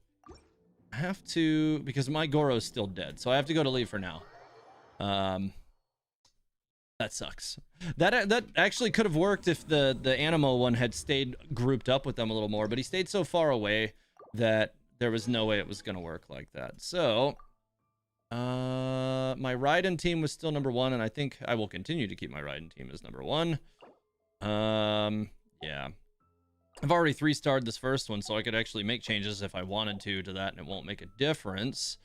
I have to, because my Goro's still dead, so I have to go to leave for now. That sucks. That actually could have worked if the Animo one had stayed grouped up with them a little more, but he stayed so far away that there was no way it was gonna work like that. So my Raiden team was still number 1, and I think I will continue to keep my Raiden team as number 1. Yeah. I've already 3-starred this first one, so I could actually make changes if I wanted to that, and it won't make a difference.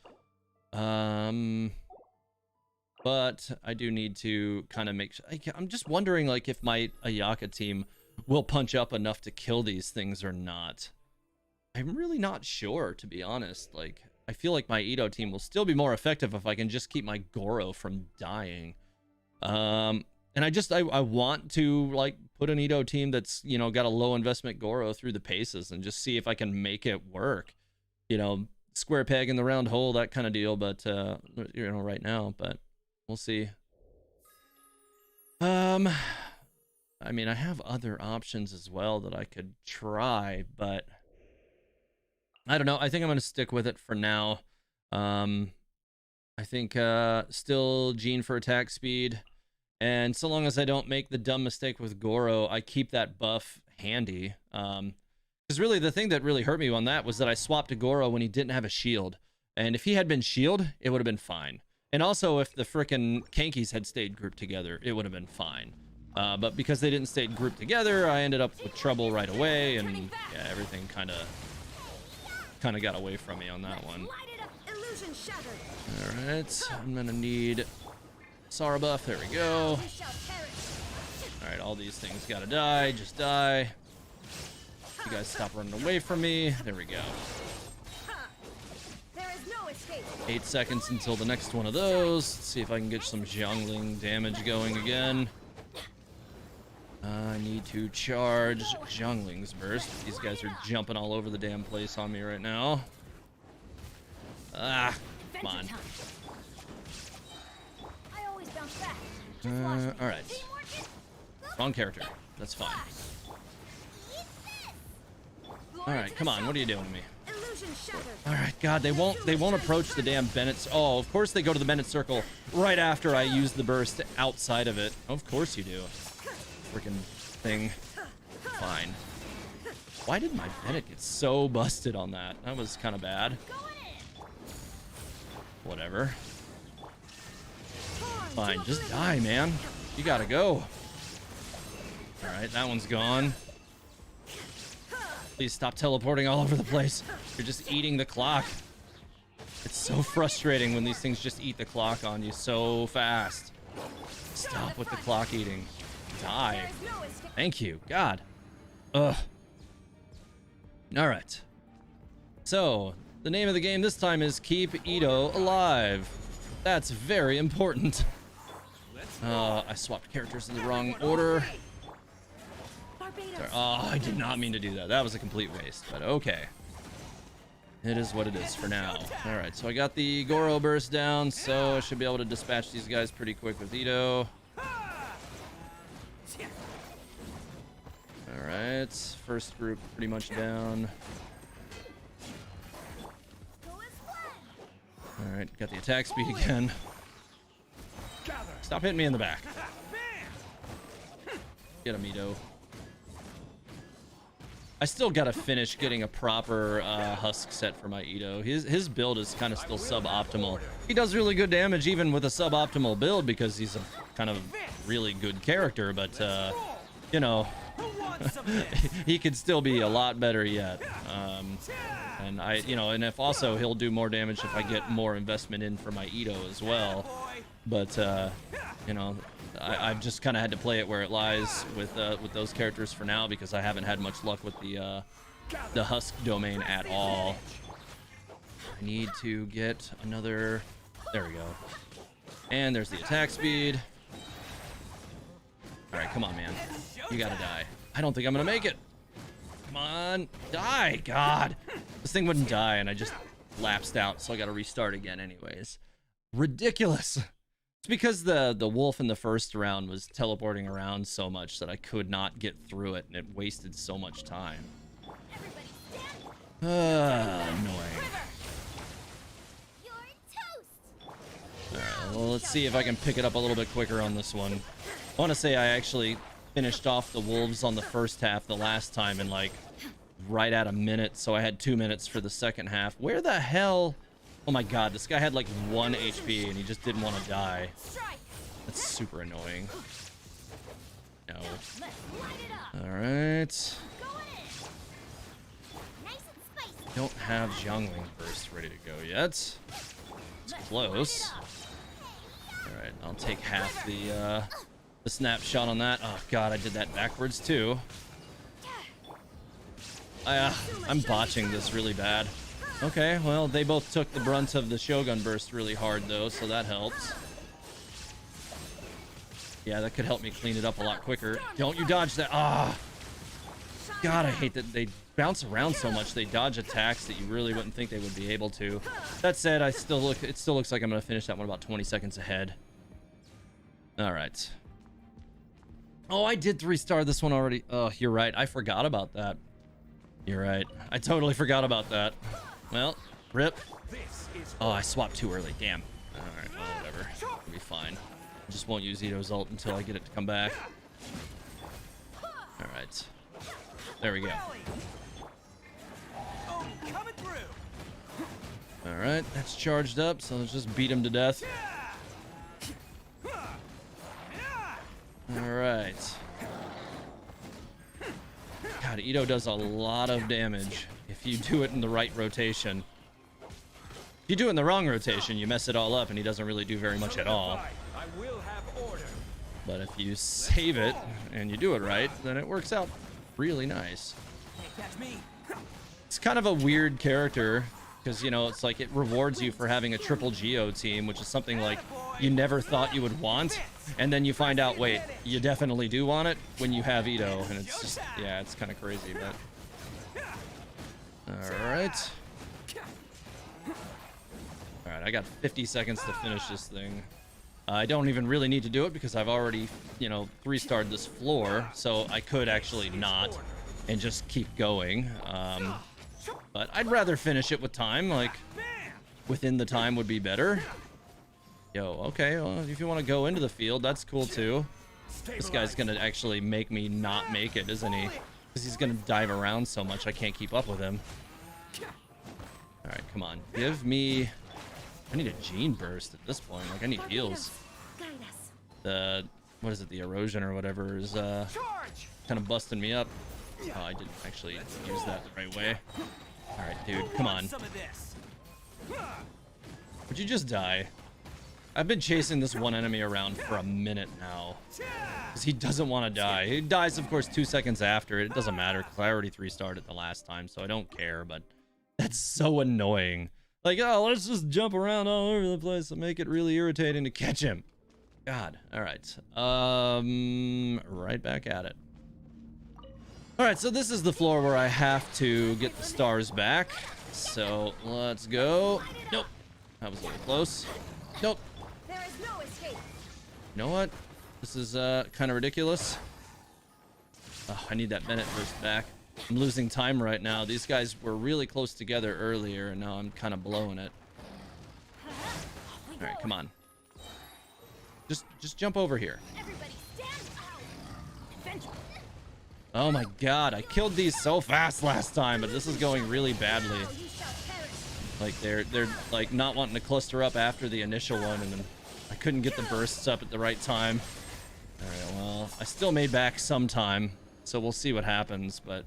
But I do need to kind of make sure. I'm just wondering, like, if my Ayaka team will punch up enough to kill these things or not. I'm really not sure, to be honest. Like, I feel like my Ito team will still be more effective if I can just keep my Goro from dying. And I want to, like, put an Ito team that's, you know, got a low investment Goro through the paces and just see if I can make it work. You know, square peg in the round hole, that kind of deal. But, you know, right now, but we'll see. I mean, I have other options as well that I could try, but I don't know. I think I'm going to stick with it for now. I think still Gene for attack speed. And so long as I don't make the dumb mistake with Goro, I keep that buff handy. Because really the thing that really hurt me on that was that I swapped to Goro when he didn't have a shield. And if he had been shield, it would have been fine. And also if the frickin' Kankis had stayed grouped together, it would have been fine. But because they didn't stay grouped together, I ended up with trouble right away. And yeah, everything kind of got away from me on that one. All right, I'm gonna need Sara buff. There we go. All right, all these things gotta die. Just die. You guys stop running away from me. There we go. 8 seconds until the next one of those. Let's see if I can get some Zhongling damage going again. I need to charge Zhongling's burst. These guys are jumping all over the damn place on me right now. Ah, come on. All right. Wrong character. That's fine. All right, come on. What are you doing to me? All right, God, they won't approach the damn Bennett. Oh, of course they go to the Bennett circle right after I use the burst outside of it. Of course you do. Freaking thing. Fine. Why did my Bennett get so busted on that? That was kind of bad. Whatever. Fine, just die, man. You gotta go. Alright, that one's gone. Please stop teleporting all over the place. You're just eating the clock. It's so frustrating when these things just eat the clock on you so fast. Stop with the clock eating. Die. Thank you. God. Ugh. Alright. So, the name of the game this time is Keep Ito Alive. That's very important. I swapped characters in the wrong order. Sorry. Oh, I did not mean to do that. That was a complete waste, but okay. It is what it is for now. All right, so I got the Goro burst down, so I should be able to dispatch these guys pretty quick with Ito. All right, first group pretty much down. All right, got the attack speed again. Stop hitting me in the back. Get him, Ito. I still gotta finish getting a proper husk set for my Ito. His build is kind of still suboptimal. He does really good damage even with a suboptimal build because he's a kind of really good character, but you know, he could still be a lot better yet. And and if also he'll do more damage if I get more investment in for my Ito as well. But you know, I've just kind of had to play it where it lies with those characters for now because I haven't had much luck with the husk domain at all. I need to get another. There we go. And there's the attack speed. All right, come on, man. You gotta die. I don't think I'm gonna make it. Come on, die! God, this thing wouldn't die, and I just lapsed out, so I gotta restart again, anyways. Ridiculous. It's because the wolf in the first round was teleporting around so much that I could not get through it, and it wasted so much time. Annoying. Alright, well, let's see if I can pick it up a little bit quicker on this one. I want to say I actually finished off the wolves on the first half the last time in like right at a minute, so I had 2 minutes for the second half. Where the hell... Oh my god, this guy had like 1 HP and he just didn't want to die. That's super annoying. No. Alright. Don't have Xiangling burst ready to go yet. It's close. Alright, I'll take half the snapshot on that. Oh god, I did that backwards too. I'm botching this really bad. Okay, well, they both took the brunt of the Shogun burst really hard, though, so that helps. Yeah, that could help me clean it up a lot quicker. Don't you dodge that. Ah! God, I hate that they bounce around so much. They dodge attacks that you really wouldn't think they would be able to. That said, it still looks like I'm going to finish that one about 20 seconds ahead. All right. Oh, I did 3-star this one already. Oh, you're right. I forgot about that. You're right. I totally forgot about that. Well, rip. Oh, I swapped too early. Damn. All right, well, whatever. It'll be fine. I just won't use Ito's ult until I get it to come back. All right. There we go. All right, that's charged up, so let's just beat him to death. All right. God, Ito does a lot of damage if you do it in the right rotation. If you do it in the wrong rotation, you mess it all up and he doesn't really do very much at all. But if you save it and you do it right, then it works out really nice. It's kind of a weird character because, you know, it's like it rewards you for having a triple Geo team, which is something like you never thought you would want. And then you find out, wait, you definitely do want it when you have Ito. And it's just, yeah, it's kind of crazy, but... Alright. Alright, I got 50 seconds to finish this thing. I don't even really need to do it because I've already, you know, 3-starred this floor. So I could actually not and just keep going. But I'd rather finish it with time. Like, within the time would be better. Yo, okay, well, if you want to go into the field, that's cool too. This guy's gonna actually make me not make it, isn't he? Because he's gonna dive around so much I can't keep up with him. Alright, come on. Give me... I need a gene burst at this point. Like, I need heals. The... What is it? The erosion or whatever is kind of busting me up. Oh, I didn't actually use that the right way. Alright, dude, come on. Would you just die? I've been chasing this one enemy around for a minute now. Because he doesn't want to die. He dies, of course, 2 seconds after. It doesn't matter because I already 3-starred it the last time, so I don't care, but that's so annoying. Like, oh, let's just jump around all over the place and make it really irritating to catch him. God, all right. Right back at it. All right, so this is the floor where I have to get the stars back. So let's go. Nope. That was a little close. Nope. There is no escape. You know what? This is kind of ridiculous. Oh, I need that Bennett burst back. I'm losing time right now. These guys were really close together earlier, and now I'm kind of blowing it. All right, come on. Just jump over here. Everybody stand out. Oh my god, I killed these so fast last time, but this is going really badly. Like they're like not wanting to cluster up after the initial one, and then I couldn't get the bursts up at the right time. All right, well, I still made back some time, so we'll see what happens, but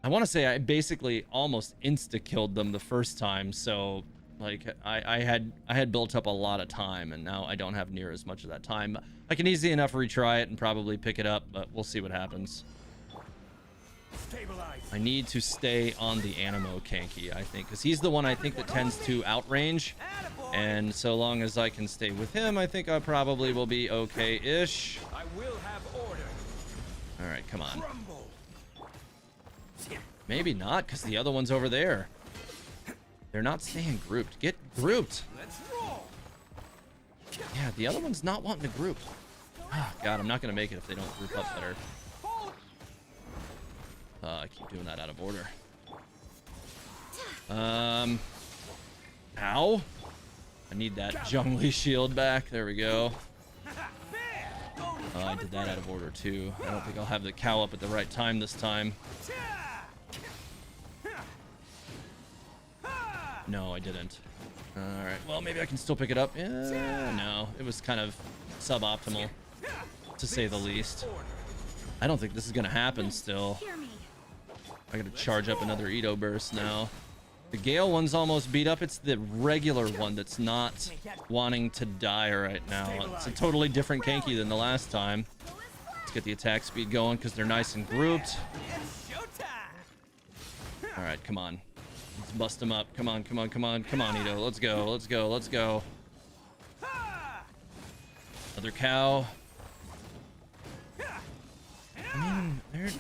I want to say I basically almost insta-killed them the first time, so like I had built up a lot of time, and now I don't have near as much of that time. I can easily enough retry it and probably pick it up, but we'll see what happens. I need to stay on the Animo Kanki, I think, because he's the one I think that tends to outrange, and so long as I can stay with him, I think I probably will be okay-ish. I will have order. All right, come on. Maybe not, because the other one's over there. They're not staying grouped. Get grouped. Let's roll. Yeah, the other one's not wanting to group. Oh, God, I'm not going to make it if they don't group up better. I keep doing that out of order. Ow. I need that Zhongli shield back. There we go. I did that out of order, too. I don't think I'll have the cow up at the right time this time. No, I didn't. All right. Well, maybe I can still pick it up. Yeah, no, it was kind of suboptimal, to say the least. I don't think this is going to happen still. I got to charge up another Edo burst now. The Gale one's almost beat up. It's the regular one that's not wanting to die right now. It's a totally different Kanki than the last time. Let's get the attack speed going because they're nice and grouped. All right, come on. Let's bust him up. Come on, come on, come on. Come on, Edo. Let's go, let's go, let's go. Another cow. I mean,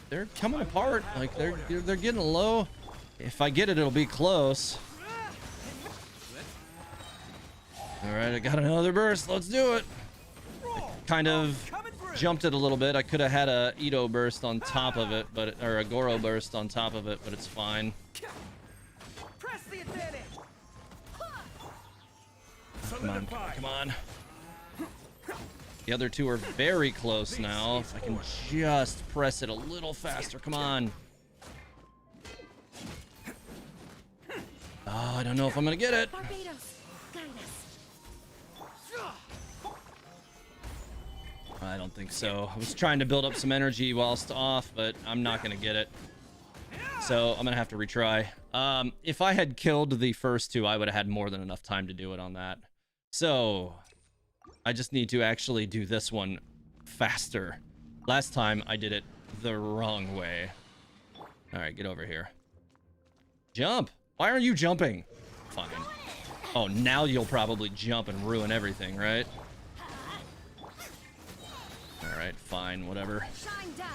they're coming apart. Like they're getting low. If I get it, it'll be close. All right, I got another burst. Let's do it. I kind of jumped it a little bit. I could have had a Edo burst on top of it, but or a Goro burst on top of it, but it's fine. Press the advantage. Come on, come on. The other two are very close now. If I can just press it a little faster. Come on. Oh, I don't know if I'm gonna get it. I don't think so. I was trying to build up some energy whilst off, but I'm not gonna get it. So I'm gonna have to retry. If I had killed the first two, I would have had more than enough time to do it on that. So I just need to actually do this one faster. Last time I did it the wrong way. All right, get over here. Jump. Why aren't you jumping? Fine. Oh, now you'll probably jump and ruin everything, right? All right, fine, whatever. Shine down.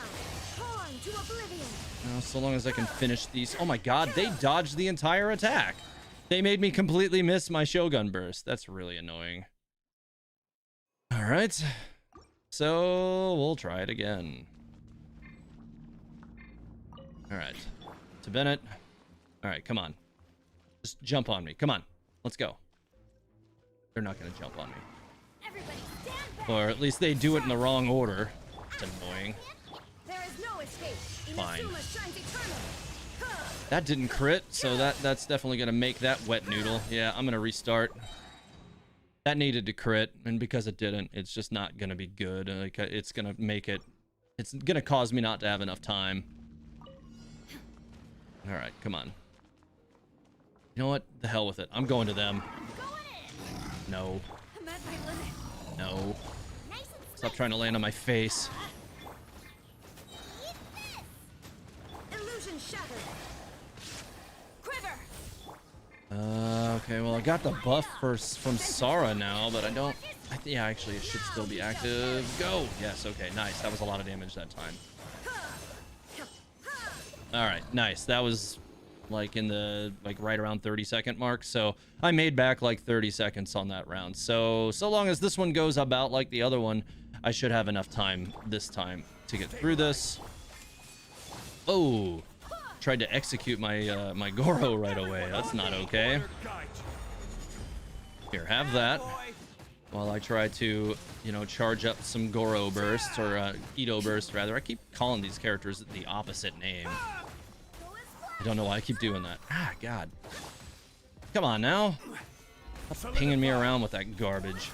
Torn to oblivion. So long as I can finish these. Oh my god, they dodged the entire attack. They made me completely miss my Shogun burst. That's really annoying. All right. So we'll try it again. All right. To Bennett. All right, come on. Just jump on me. Come on. Let's go. They're not going to jump on me. Everybody stand back. Or at least they do it in the wrong order. It's annoying. There is no escape. Fine. Inazuma shines eternal. That didn't crit, so that's definitely going to make that wet noodle. Yeah, I'm going to restart. That needed to crit, and because it didn't, it's just not going to be good. Like, it's going to make it... It's going to cause me not to have enough time. All right, come on. You know what? The hell with it. I'm going to them. No. I'm at my limit. No. Stop trying to land on my face. Illusion shattered. Quiver. Okay, well, I got the buff from Sara now, but I don't... yeah, actually, it should still be active. Go! Yes, okay, nice. That was a lot of damage that time. All right, nice. That was like in the right around 30-second mark. So I made back like 30 seconds on that round. So long as this one goes about like the other one, I should have enough time this time to get through this. Oh, tried to execute my my Goro right away. That's not okay. Here, have that. While I try to, you know, charge up some Goro bursts, or Edo bursts rather. I keep calling these characters the opposite name. I don't know why I keep doing that. Ah, God. Come on now. Stop pinging me around with that garbage.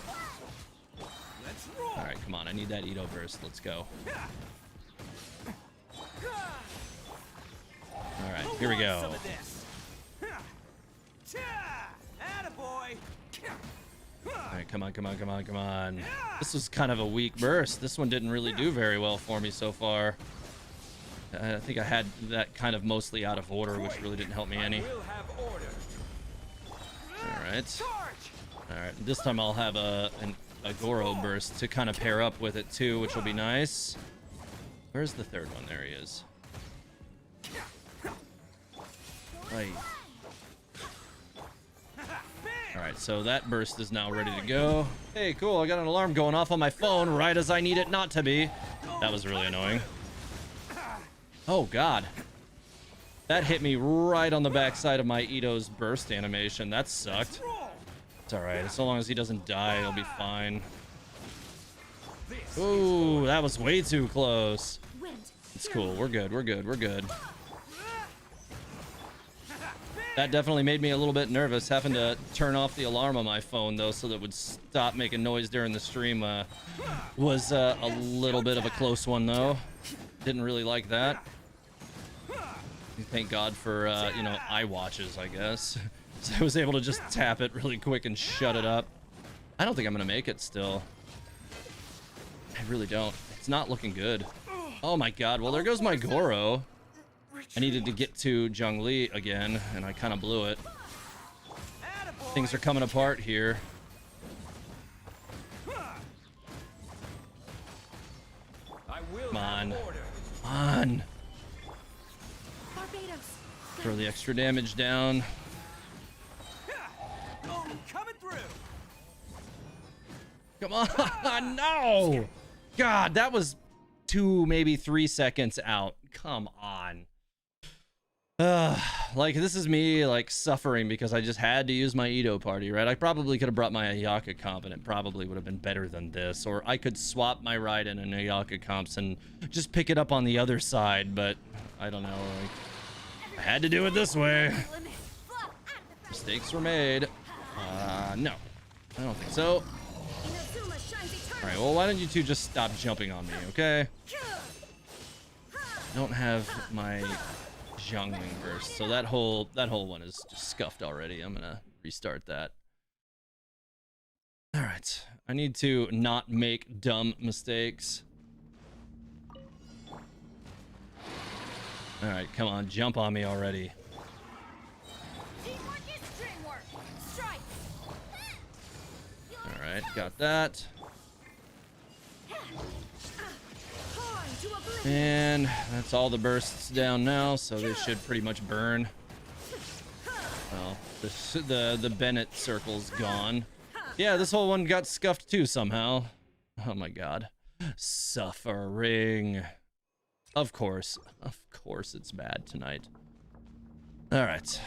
All right, come on. I need that Edo burst. Let's go. All right, here we go. All right, come on, come on, come on, come on. This was kind of a weak burst. This one didn't really do very well for me so far. I think I had that kind of mostly out of order, which really didn't help me any. All right. All right, this time I'll have a Goro burst to kind of pair up with it too, which will be nice. Where's the third one? There he is. Right. All right, so that burst is now ready to go. Hey, cool, I got an alarm going off on my phone right as I need it not to be. That was really annoying. Oh, God. That hit me right on the backside of my Ito's burst animation. That sucked. It's all right, so long as he doesn't die, it'll be fine. Ooh, that was way too close. It's cool, we're good, we're good, we're good. That definitely made me a little bit nervous, having to turn off the alarm on my phone, though, so that it would stop making noise during the stream. Was a little bit of a close one, though. Didn't really like that. Thank God for, you know, iWatches, I guess. So I was able to just tap it really quick and shut it up. I don't think I'm going to make it still. I really don't. It's not looking good. Oh, my God. Well, there goes my Goro. I needed to get to Zhongli again, and I kind of blew it. Things are coming apart here. Come on. Come on. Throw the extra damage down. Come on. No. God, that was 2, maybe 3 seconds out. Come on. Like, this is me, like, suffering because I just had to use my Edo party, right? I probably could have brought my Ayaka comp, and it probably would have been better than this. Or I could swap my Raiden and Ayaka comps and just pick it up on the other side, but I don't know. Like, I had to do it this way. Mistakes were made. No. I don't think so. All right, well, why don't you two just stop jumping on me, okay? I don't have my Zhongling burst, so that whole one is just scuffed already. I'm gonna restart that. All right, I need to not make dumb mistakes. All right, come on, jump on me already. All right, got that. And that's all the bursts down now, so they should pretty much burn. Well, the Bennett circle's gone. Yeah, this whole one got scuffed too somehow. Oh my God. Suffering. Of course it's bad tonight. All right.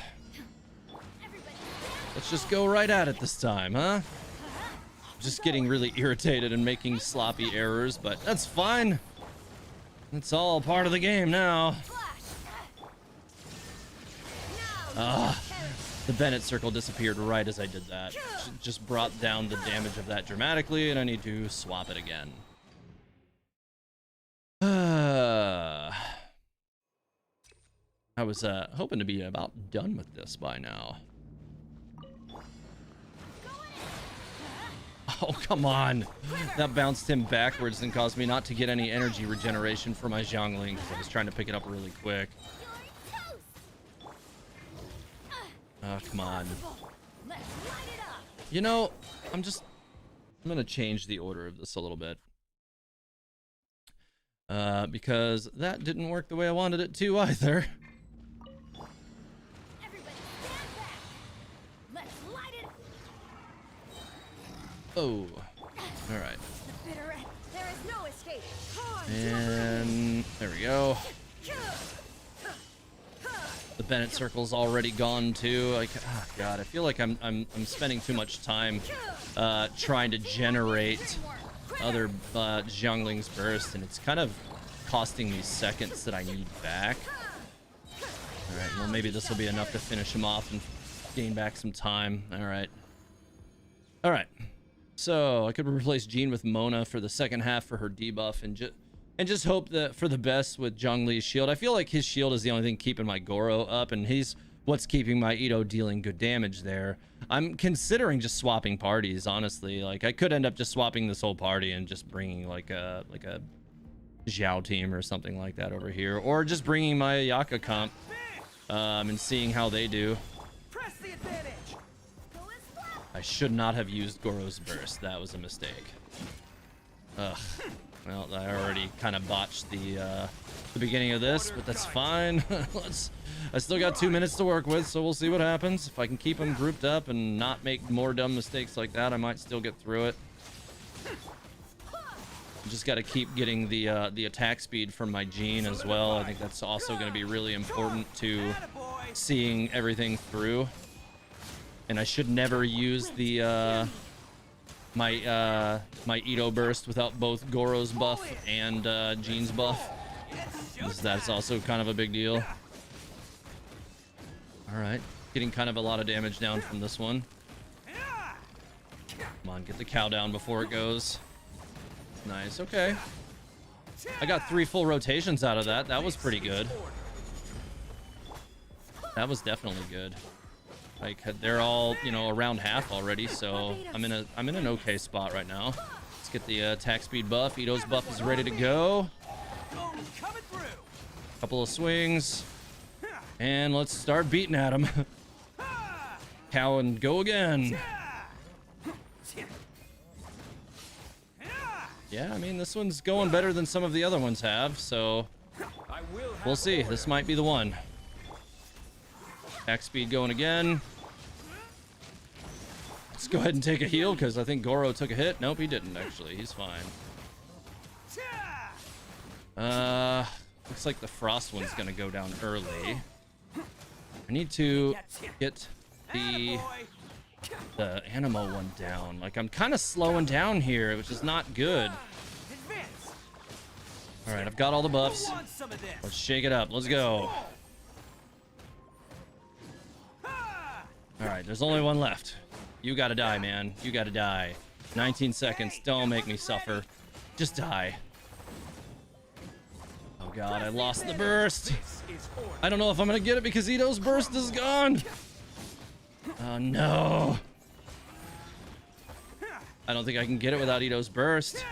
Let's just go right at it this time, huh? Just getting really irritated and making sloppy errors, but that's fine. It's all part of the game now. The Bennett circle disappeared right as I did that. Just brought down the damage of that dramatically, and I need to swap it again. I was hoping to be about done with this by now. Oh, come on. That bounced him backwards and caused me not to get any energy regeneration for my Zhongling because I was trying to pick it up really quick. Oh, come on. You know, I'm going to change the order of this a little bit. Because that didn't work the way I wanted it to either. Everybody stand back. Let's light it. Oh, all right. The bitter end. There is no escape. Torn to And there we go. The Bennett circle's already gone too. Like, oh god, I feel like I'm spending too much time trying to generate other Zhongling's burst, and it's kind of costing me seconds that I need back. All right, well maybe this will be enough to finish him off and gain back some time. All right. All right. So I could replace Jean with Mona for the second half for her debuff, and just hope that for the best with Zhongli's shield. I feel like his shield is the only thing keeping my Goro up, and he's what's keeping my Ito dealing good damage there. I'm considering just swapping parties, honestly. Like, I could end up just swapping this whole party and just bringing like a Zhao team or something like that over here, or just bringing my Ayaka comp and seeing how they do. Press the advantage. I should not have used Goro's burst. That was a mistake. Ugh. Well, I already kind of botched the beginning of this, but that's fine. I still got 2 minutes to work with, so we'll see what happens. If I can keep them grouped up and not make more dumb mistakes like that, I might still get through it. Just got to keep getting the attack speed from my Jean as well. I think that's also going to be really important to seeing everything through. And I should never use the my Ito burst without both Goro's buff and Jean's buff. That's also kind of a big deal. All right, getting kind of a lot of damage down from this one. Come on, get the cow down before it goes. Nice, okay. I got 3 full rotations out of that. That was pretty good. That was definitely good. Like, they're all, you know, around half already, so I'm in an okay spot right now. Let's get the attack speed buff. Ito's buff is ready to go. Couple of swings, and let's start beating at him. Cow and go again. Yeah, I mean, this one's going better than some of the other ones have, so we'll see. This might be the one. Attack speed going again. Let's go ahead and take a heal, because I think Goro took a hit. Nope, he didn't, actually. He's fine. Looks like the Frost one's going to go down early. I need to get the Animo one down. Like, I'm kind of slowing down here, which is not good. All right, I've got all the buffs. Let's shake it up. Let's go. All right, there's only one left. You gotta die, man. You gotta die. 19 seconds. Don't make me suffer. Just die. Oh god, I lost the burst. I don't know if I'm gonna get it because Ito's burst is gone. Oh no. I don't think I can get it without Ito's burst.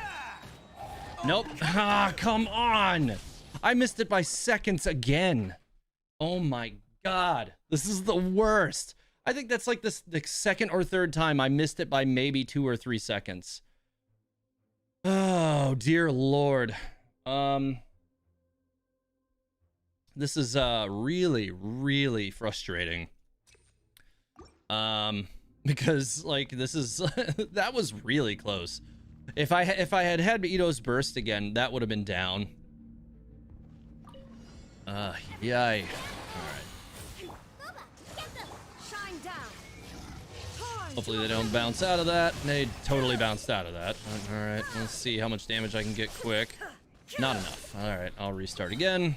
Nope. Ah, come on. I missed it by seconds again. Oh my god. This is the worst. I think that's like the second or third time I missed it by maybe 2 or 3 seconds. Oh, dear Lord. This is really, really frustrating. Because like this is that was really close. If I had had Ito's burst again, that would have been down. Yay. Hopefully they don't bounce out of that. They totally bounced out of that. All right, let's see how much damage I can get quick. Not enough. All right, I'll restart again.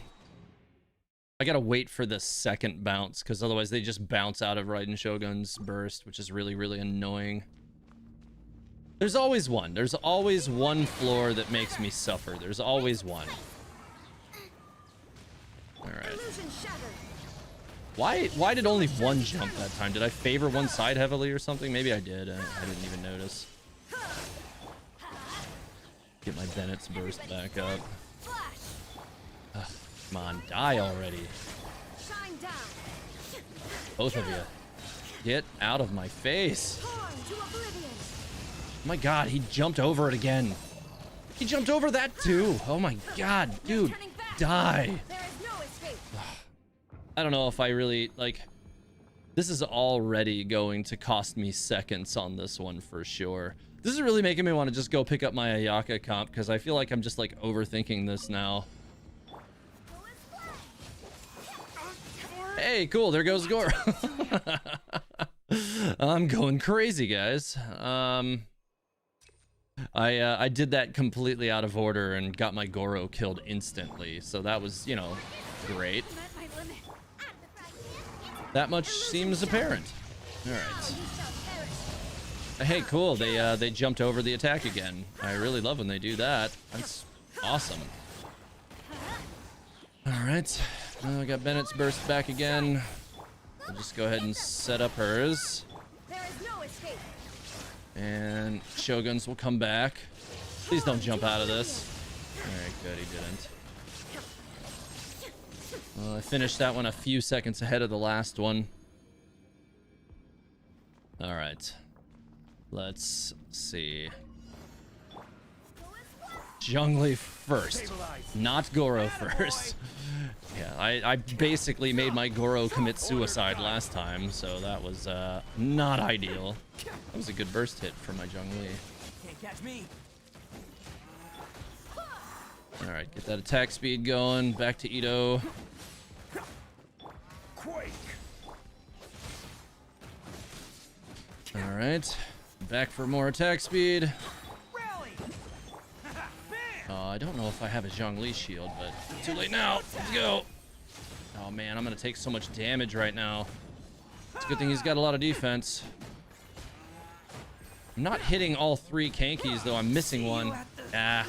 I gotta wait for the second bounce, because otherwise they just bounce out of Raiden Shogun's burst, which is really, really annoying. There's always one. There's always one floor that makes me suffer. There's always one. All right. Why did only one jump that time? Did I favor one side heavily or something? Maybe I did. I didn't even notice. Get my Bennett's burst back up. Ugh, come on, die already. Both of you. Get out of my face. Oh my god, he jumped over it again. He jumped over that too. Oh my god, dude. Die. There is no escape. I don't know if I really, like... This is already going to cost me seconds on this one for sure. This is really making me want to just go pick up my Ayaka comp, because I feel like I'm just, like, overthinking this now. Hey, cool. There goes Goro. I'm going crazy, guys. I did that completely out of order and got my Goro killed instantly. So that was, you know, great. That much seems apparent. All right. Hey, cool. They jumped over the attack again. I really love when they do that. That's awesome. All right. I got Bennett's burst back again. We'll just go ahead and set up hers. There is no escape. And Shogun's will come back. Please don't jump out of this. All right, good. He didn't. Well, I finished that one a few seconds ahead of the last one. All right. Let's see. Zhongli first, not Goro first. Yeah, I basically made my Goro commit suicide last time, so that was not ideal. That was a good burst hit for my Zhongli. Can't catch me. All right, get that attack speed going. Back to Ito. Quake. All right, back for more attack speed. Rally. Bam. I don't know if I have a Zhongli shield, but too late now. Let's go. Oh man, I'm gonna take so much damage right now. It's a good thing he's got a lot of defense. I'm not hitting all three Kankies though. I'm missing one. Ah,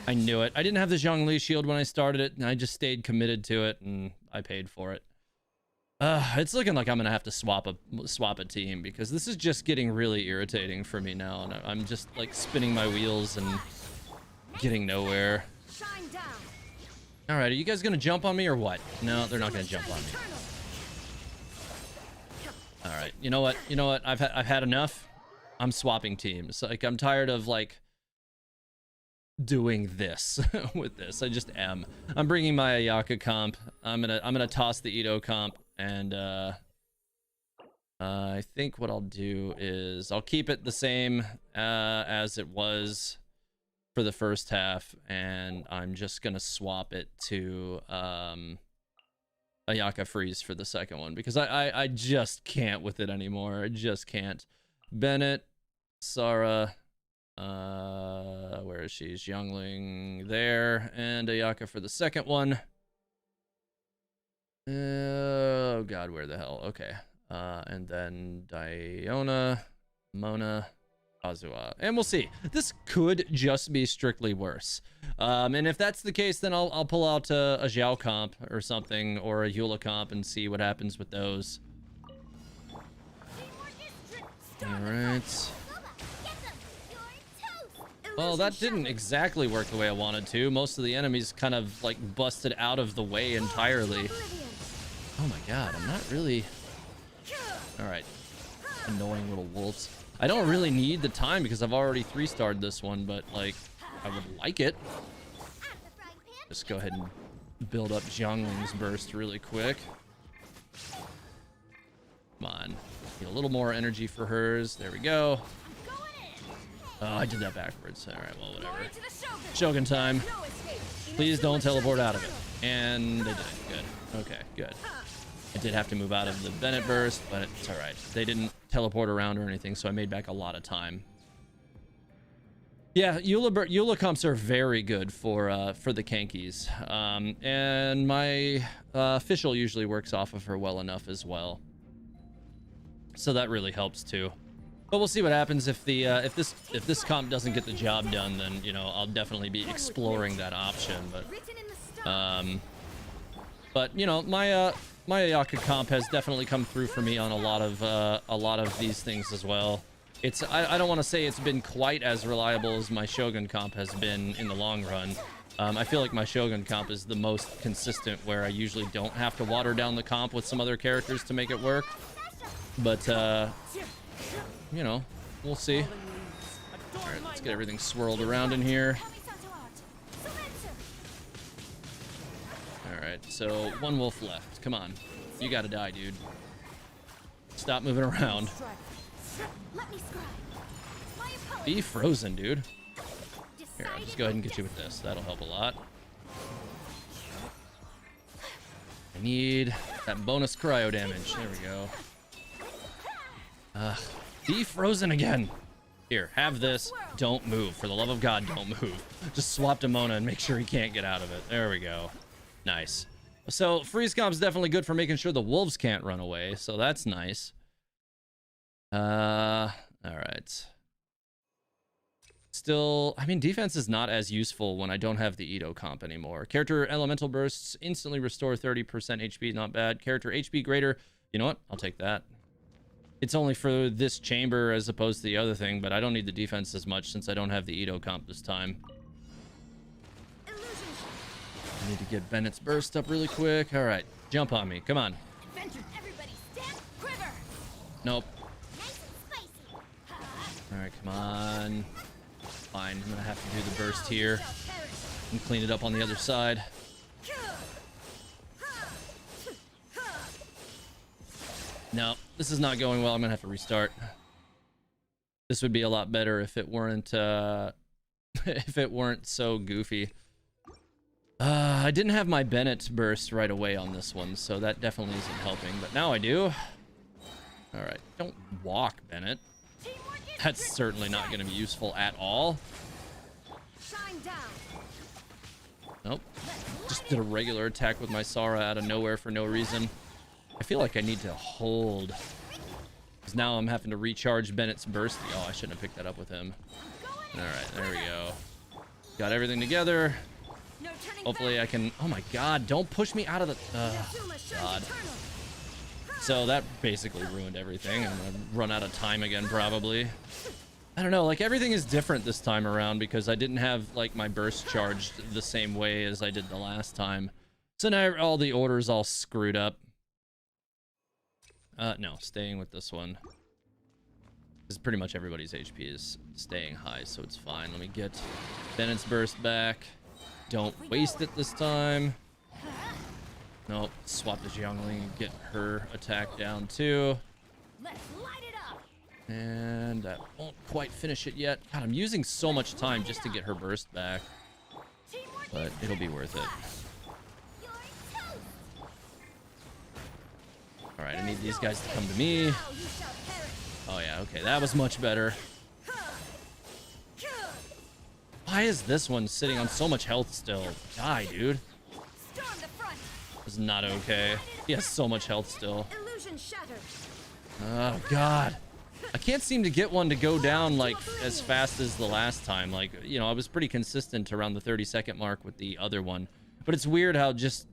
I knew it. I didn't have the Zhongli shield when I started it, and I just stayed committed to it, and I paid for it. It's looking like I'm gonna have to swap a team, because this is just getting really irritating for me now, and I'm just like spinning my wheels and getting nowhere. Shine down. All right, are you guys gonna jump on me or what? No, they're not gonna jump on me. All right, you know what? You know what? I've had enough. I'm swapping teams. Like, I'm tired of like doing this with this. I just am. I'm bringing my Ayaka comp. I'm gonna toss the Ito comp, and I think what I'll do is I'll keep it the same as it was for the first half, and I'm just gonna swap it to Ayaka freeze for the second one, because I just can't with it anymore. I just can't. Bennett, Sarah, where is she? Xiangling there, and Ayaka for the second one. Oh god, where the hell? Okay. And then Diona, Mona, Azua, and we'll see. This could just be strictly worse. And if that's the case, then I'll pull out a Xiao comp or something, or a Eula comp, and see what happens with those. All right. Well, that didn't exactly work the way I wanted to. Most of the enemies kind of like busted out of the way entirely. Oh my god, I'm not really... Alright. Annoying little wolves. I don't really need the time because I've already 3-starred this one, but like, I would like it. Just go ahead and build up Zhongling's burst really quick. Come on. Need a little more energy for hers. There we go. Oh, I did that backwards. Alright, well, whatever. Shogun time. Please don't teleport out of it. And they did. Good. Okay, good. I did have to move out of the Bennett burst, but it's alright. They didn't teleport around or anything, so I made back a lot of time. Yeah, Eula comps are very good for the Kankies. And my official usually works off of her well enough as well. So that really helps too. But we'll see what happens if the if this comp doesn't get the job done. Then, you know, I'll definitely be exploring that option. But you know, my Ayaka comp has definitely come through for me on a lot of these things as well. It's I don't want to say it's been quite as reliable as my Shogun comp has been in the long run. I feel like my Shogun comp is the most consistent, where I usually don't have to water down the comp with some other characters to make it work. But you know, we'll see. All right, let's get everything swirled around in here. All right, so one wolf left. Come on. You gotta die, dude. Stop moving around. Let me scribe. My opponent Be frozen, dude. Here, I'll decided just go ahead and get you with this. That'll help a lot. I need that bonus cryo damage. There we go. Be frozen again. Here, have this. Don't move. For the love of God, don't move. Just swap to Mona and make sure he can't get out of it. There we go. Nice. So, freeze comp's definitely good for making sure the wolves can't run away. So that's nice. All right. Still, I mean, defense is not as useful when I don't have the Edo comp anymore. Character elemental bursts instantly restore 30% HP. Not bad. Character HP greater. You know what? I'll take that. It's only for this chamber as opposed to the other thing, but I don't need the defense as much since I don't have the Edo comp this time. I need to get Bennett's burst up really quick. All right, jump on me. Come on. Adventures, everybody stand quiver. Nope. Nice and spicy. All right, come on. Fine, I'm gonna have to do the burst here and clean it up on the other side. No, this is not going well. I'm gonna have to restart. This would be a lot better if it weren't if it weren't so goofy. I didn't have my Bennett burst right away on this one, so that definitely isn't helping, but now I do. All right, don't walk, Bennett. That's certainly not going to be useful at all. Shine down. Nope. Just did a regular attack with my Sara out of nowhere for no reason. I feel like I need to hold. Because now I'm having to recharge Bennett's burst. Oh, I shouldn't have picked that up with him. All right, there we go. Got everything together. No turning Hopefully back. I can... Oh my god, don't push me out of the... God. So that basically ruined everything. I'm gonna run out of time again, probably. I don't know, like everything is different this time around because I didn't have like my burst charged the same way as I did the last time. So now all the orders all screwed up. No, staying with this one. Because pretty much everybody's HP is staying high, so it's fine. Let me get Bennett's burst back. Don't waste it this time. Nope, swap to Jiangling and get her attack down too. Let's light it up. And that won't quite finish it yet. God, I'm using so much time just to get her burst back. But it'll be worth it. You're toast. Alright, I need these guys to come to me. Now you shall perish. Oh yeah, okay, that was much better. Why is this one sitting on so much health still? Die, dude. Storm the front. This is not okay. He has so much health still. Illusion shattered. Oh god. I can't seem to get one to go down like as fast as the last time. Like, you know, I was pretty consistent around the 30-second mark with the other one. But it's weird how just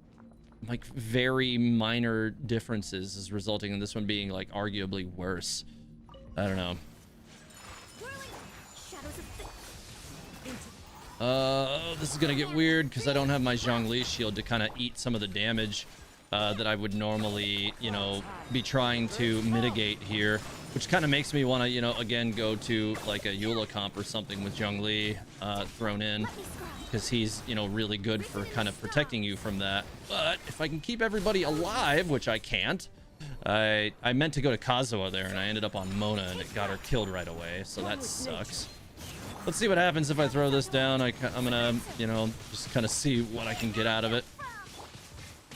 like very minor differences is resulting in this one being like arguably worse. I don't know. Shadows of thick. This is gonna get weird because I don't have my Zhongli shield to kind of eat some of the damage that I would normally, you know, be trying to mitigate here, which kind of makes me want to, you know, again go to like a Eula comp or something with Zhongli thrown in, because he's, you know, really good for kind of protecting you from that. But if I can keep everybody alive, which I can't, I meant to go to Kazuha there and I ended up on Mona and it got her killed right away, so that sucks. Let's see what happens if I throw this down. I'm gonna, you know, just kind of see what I can get out of it.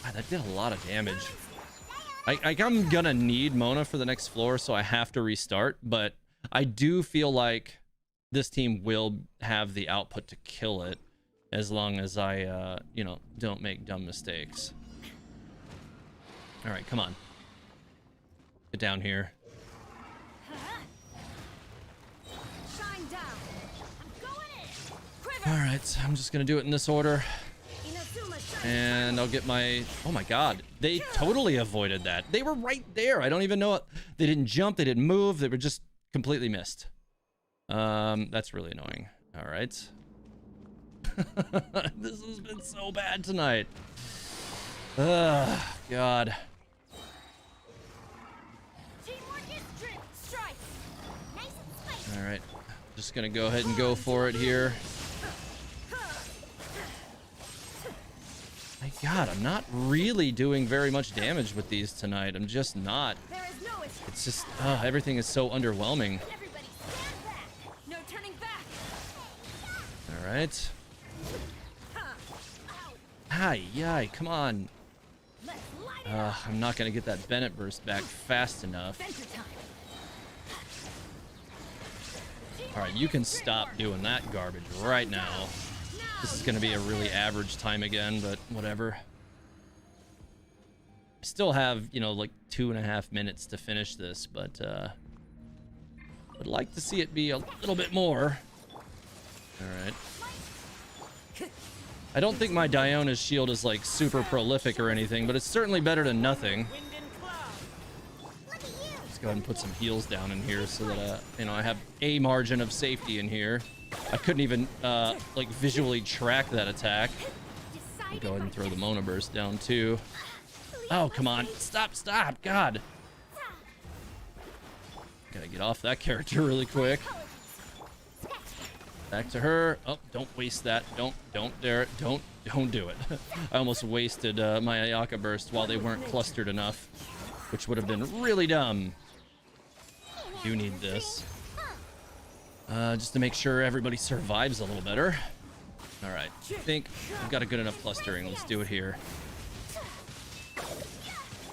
God, that did a lot of damage. I'm gonna need Mona for the next floor, so I have to restart. But I do feel like this team will have the output to kill it, as long as I, you know, don't make dumb mistakes. All right, come on. Get down here. Shine down. I'm going in. Quiver. All right, so I'm just gonna do it in this order. Inazuma shine. And I'll get my... Oh my god. They totally avoided that. They were right there. I don't even know it. They didn't jump. They didn't move. They were just completely missed. That's really annoying. All right. This has been so bad tonight. Ugh, God. Teamwork is strength. Strike. Nice and spicy. All right. Just gonna go ahead and go for it here. God, I'm not really doing very much damage with these tonight. I'm just not. There is no escape. It's just, everything is so underwhelming. Everybody stand back. No turning back. All right. Ha. Ow. Hi, yay, come on. Let's light it up. I'm not gonna get that Bennett burst back fast enough. Center time. All right, you can stop doing that garbage right now. This is gonna be a really average time again, but whatever. I still have, you know, like 2.5 minutes to finish this, but would like to see it be a little bit more. All right. I don't think my Diona's shield is like super prolific or anything, but it's certainly better than nothing. Wind and cloud. Let's go ahead and put some heals down in here so that you know, I have a margin of safety in here. I couldn't even like visually track that attack. I'll go ahead and throw the Mona Burst down too. Oh, come on. Stop, God. Gotta get off that character really quick. Back to her. Oh, don't waste that. Don't dare it. Don't do it. I almost wasted my Ayaka burst while they weren't clustered enough, which would have been really dumb. I do need this. Just to make sure everybody survives a little better. All right, I think I've got a good enough clustering. Let's do it here.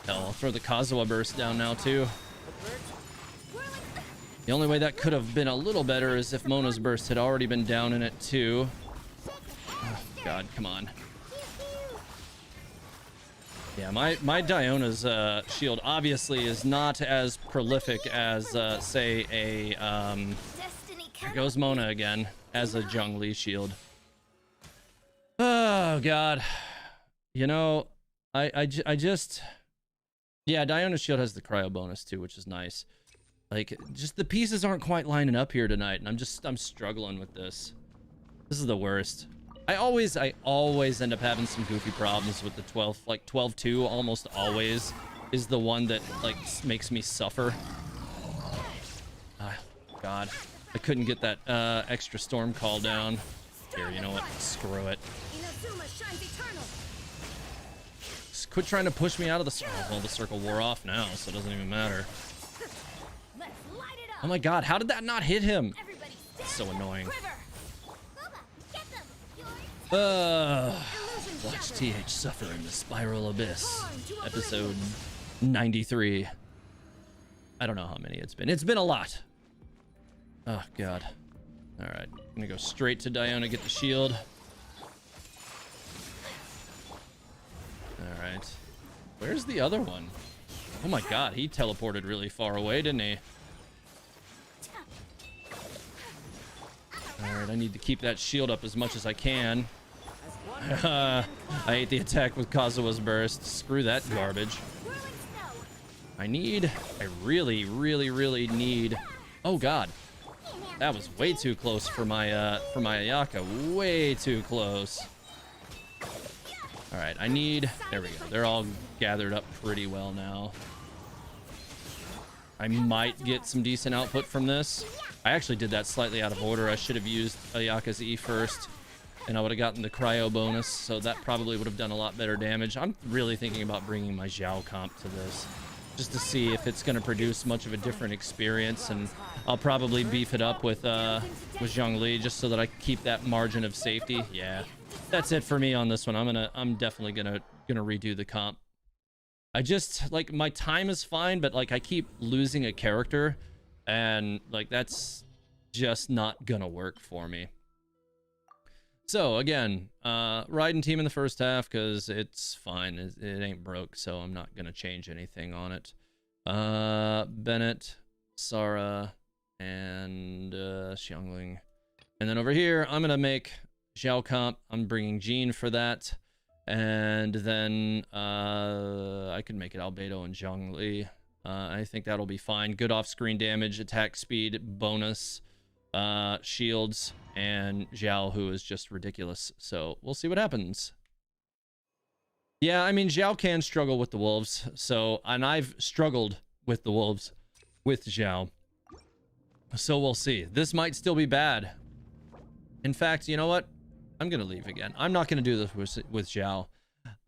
Hell, I'll throw the Kazuha burst down now too. The only way that could have been a little better is if Mona's burst had already been down in it too. Oh, God, come on. Yeah, my Diona's shield obviously is not as prolific as say a here goes Mona again as a Zhongli shield. Oh God, you know, I just yeah, Diona's shield has the cryo bonus too, which is nice. Like, just the pieces aren't quite lining up here tonight, and I'm struggling with this. This is the worst. I always end up having some goofy problems with the 12, like 12-2 almost always is the one that like makes me suffer. God, I couldn't get that extra storm call down. Here, you know what? Screw it. Just quit trying to push me out of the circle. Well, the circle wore off now, so it doesn't even matter. Oh my God, how did that not hit him? It's so annoying. Watch TH suffer in the spiral abyss. Episode 93. I don't know how many it's been. It's been a lot. Oh God. All right, I'm gonna go straight to Diona, get the shield. All right. Where's the other one? Oh my God, he teleported really far away, didn't he? Alright, I need to keep that shield up as much as I can. I hate the attack with Kazuha's burst. Screw that garbage. I really need... Oh God. That was way too close for my Ayaka. Way too close. Alright, there we go. They're all gathered up pretty well now. I might get some decent output from this. I actually did that slightly out of order. I should have used Ayaka's E first, and I would have gotten the cryo bonus, so that probably would have done a lot better damage. I'm really thinking about bringing my Zhao comp to this, just to see if it's going to produce much of a different experience, and I'll probably beef it up with Zhongli just so that I keep that margin of safety. Yeah, that's it for me on this one. I'm definitely gonna redo the comp. I just, like, my time is fine, but like I keep losing a character, and like that's just not gonna work for me. So again, riding team in the first half because it's fine. It ain't broke, so I'm not gonna change anything on it. Bennett, Sarah, and Xiangling. And then over here, I'm gonna make Zhao comp. I'm bringing Jean for that. And then I could make it Albedo and Zhongli. I think that'll be fine. Good off-screen damage, attack speed, bonus, shields, and Zhao, who is just ridiculous. So we'll see what happens. Yeah, I mean, Zhao can struggle with the wolves. So, and I've struggled with the wolves with Zhao. So we'll see. This might still be bad. In fact, you know what? I'm going to leave again. I'm not going to do this with Zhao.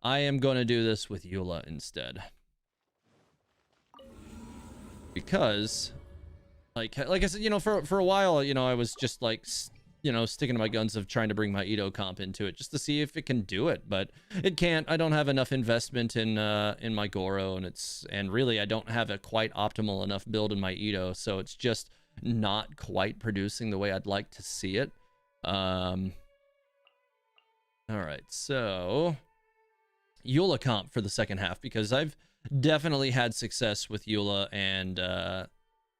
I am going to do this with Eula instead. Because, like I said, you know, for a while, you know, I was just like, you know, sticking to my guns of trying to bring my Ito comp into it just to see if it can do it, but it can't. I don't have enough investment in my Goro, and really I don't have a quite optimal enough build in my Ito, so it's just not quite producing the way I'd like to see it. All right, so Eula comp for the second half, because I've definitely had success with Eula and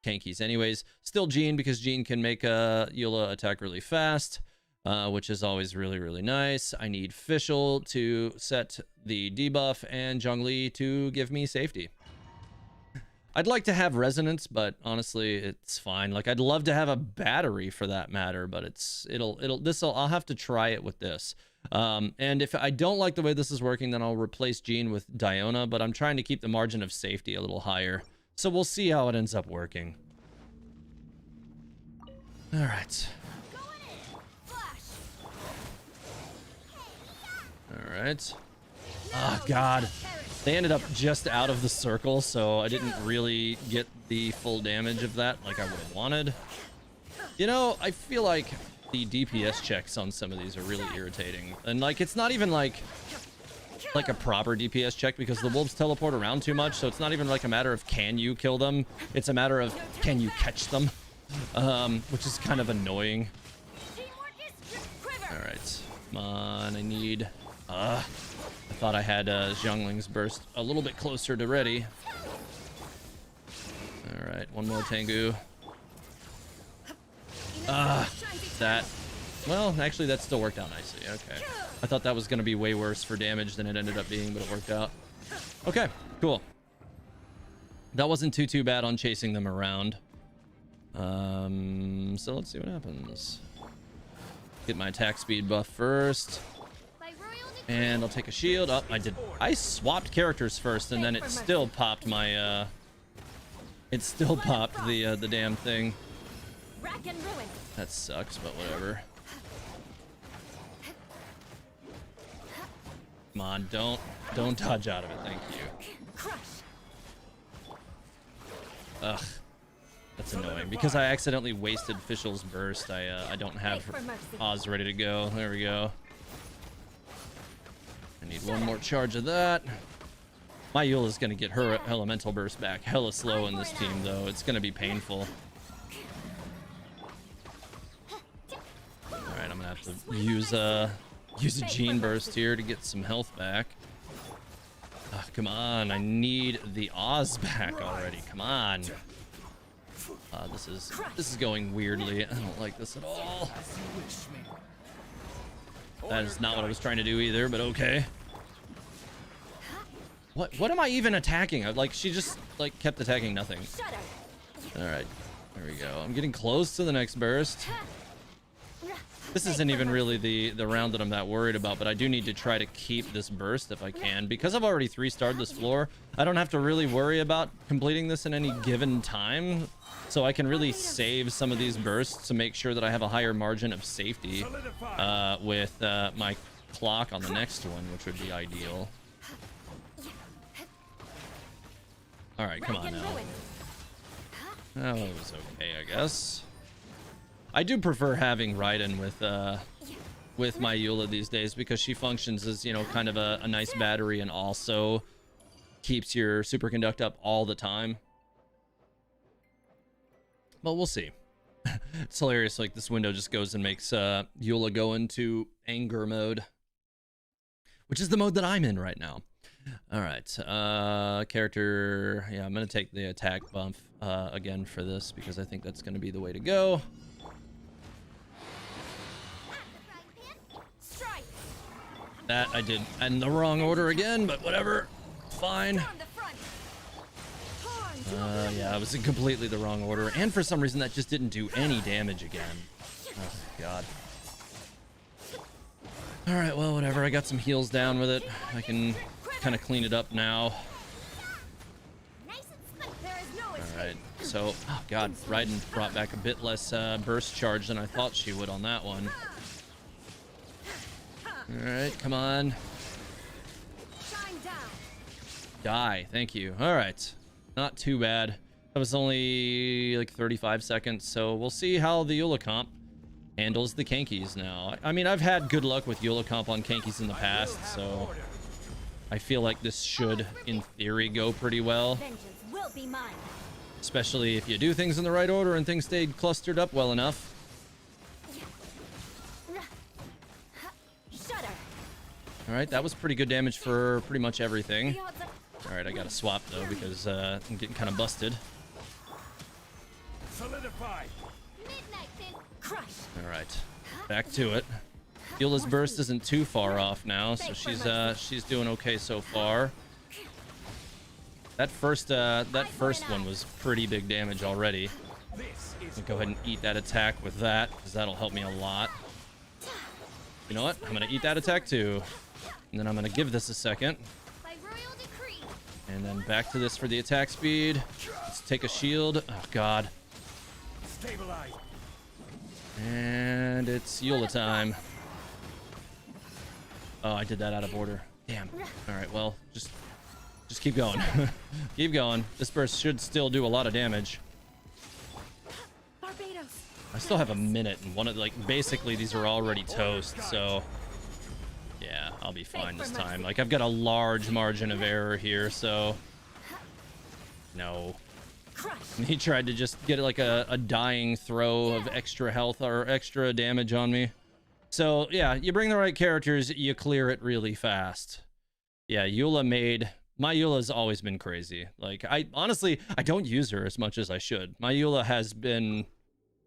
Kankies. Anyways, still Jean, because Jean can make Eula attack really fast, which is always really, really nice. I need Fischl to set the debuff and Zhongli to give me safety. I'd like to have Resonance, but honestly, it's fine. Like, I'd love to have a battery for that matter, but I'll have to try it with this. And if I don't like the way this is working, then I'll replace Jean with Diona, but I'm trying to keep the margin of safety a little higher. So we'll see how it ends up working. All right. All right. Oh, God. They ended up just out of the circle, so I didn't really get the full damage of that like I would have wanted. You know, I feel like the DPS checks on some of these are really irritating. And, like, it's not even like a proper DPS check, because the wolves teleport around too much, so it's not even like a matter of can you kill them, it's a matter of can you catch them, which is kind of annoying. All right, come on, I need I thought I had Zhongling's burst a little bit closer to ready. All right, one more Tengu. That, well, actually that still worked out nicely. Okay, I thought that was going to be way worse for damage than it ended up being, but it worked out. Okay, cool. That wasn't too bad on chasing them around. So let's see what happens. Get my attack speed buff first, and I'll take a shield. Oh, I swapped characters first, and then it still popped my it still popped the damn thing. That sucks, but whatever. Come on, don't dodge out of it. Thank you. Ugh, that's annoying, because I accidentally wasted Fischl's burst. I don't have Oz ready to go. There we go. I need one more charge of that. My Eula's gonna get her elemental burst back hella slow in this team, though. It's gonna be painful. Alright, I'm gonna have to use a Jean burst here to get some health back. Come on, I need the Oz back already. Come on. This is going weirdly. I don't like this at all. That is not what I was trying to do either, but okay. What am I even attacking? She just kept attacking nothing. All right, there we go. I'm getting close to the next burst. This isn't even really the round that I'm that worried about, but I do need to try to keep this burst if I can. Because I've already 3-starred this floor, I don't have to really worry about completing this in any given time. So I can really save some of these bursts to make sure that I have a higher margin of safety with my clock on the next one, which would be ideal. All right, come on now. Oh, it was okay, I guess. I do prefer having Raiden with my Eula these days, because she functions as, you know, kind of a nice battery, and also keeps your superconduct up all the time. But we'll see. It's hilarious, like this window just goes and makes Eula go into anger mode, which is the mode that I'm in right now. All right, character, yeah, I'm gonna take the attack bump again for this, because I think that's gonna be the way to go. That I did in the wrong order again, but whatever, fine. Yeah, it was in completely the wrong order, and for some reason that just didn't do any damage again. Oh god. All right, well, whatever. I got some heals down with it. I can kind of clean it up now. All right, so, oh god, Raiden brought back a bit less burst charge than I thought she would on that one. All right, come on. Die. Thank you. All right. Not too bad. That was only like 35 seconds, so we'll see how the Eula comp handles the Kankies now. I mean, I've had good luck with Eula comp on Kankies in the past, so I feel like this should, in theory, go pretty well. Vengeance will be mine. Especially if you do things in the right order and things stayed clustered up well enough. Shudder. All right, that was pretty good damage for pretty much everything. The odds are- All right, I got to swap, though, because I'm getting kind of busted. Solidify. Midnight then. Crush. All right, back to it. Eula's burst isn't too far off now, so she's doing okay so far. That first one was pretty big damage already. This is I'll go ahead and eat that attack with that, because that'll help me a lot. You know what? I'm gonna eat that attack too, and then I'm gonna give this a second, By royal decree. and then back to this for the attack speed. Let's take a shield. Oh God. stabilize. And it's Eula time. Oh, I did that out of order. Damn. All right, well, just keep going. Keep going. This burst should still do a lot of damage. Barbados. I still have a minute, and one of like basically these are already toast, so yeah, I'll be fine this time. Like I've got a large margin of error here, so no. Crush. He tried to just get like a dying throw of extra health or extra damage on me. So yeah, you bring the right characters, you clear it really fast. Yeah, my Eula's always been crazy. Like I honestly don't use her as much as I should. My Eula has been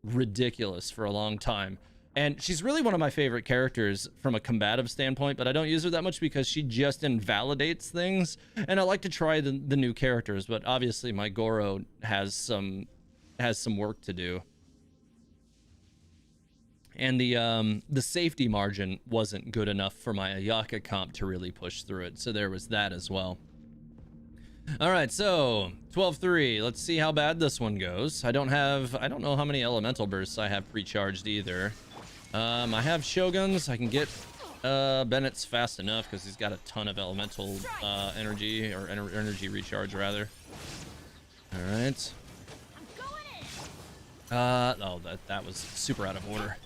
ridiculous for a long time. And she's really one of my favorite characters from a combative standpoint, but I don't use her that much because she just invalidates things. And I like to try the new characters, but obviously my Goro has some work to do. And the safety margin wasn't good enough for my Ayaka comp to really push through it. So there was that as well. All right, so 12-3. Let's see how bad this one goes. I don't know how many elemental bursts I have pre-charged either. I have Shoguns. I can get Bennett's fast enough because he's got a ton of elemental energy, or energy recharge rather. All right. Oh, that was super out of order.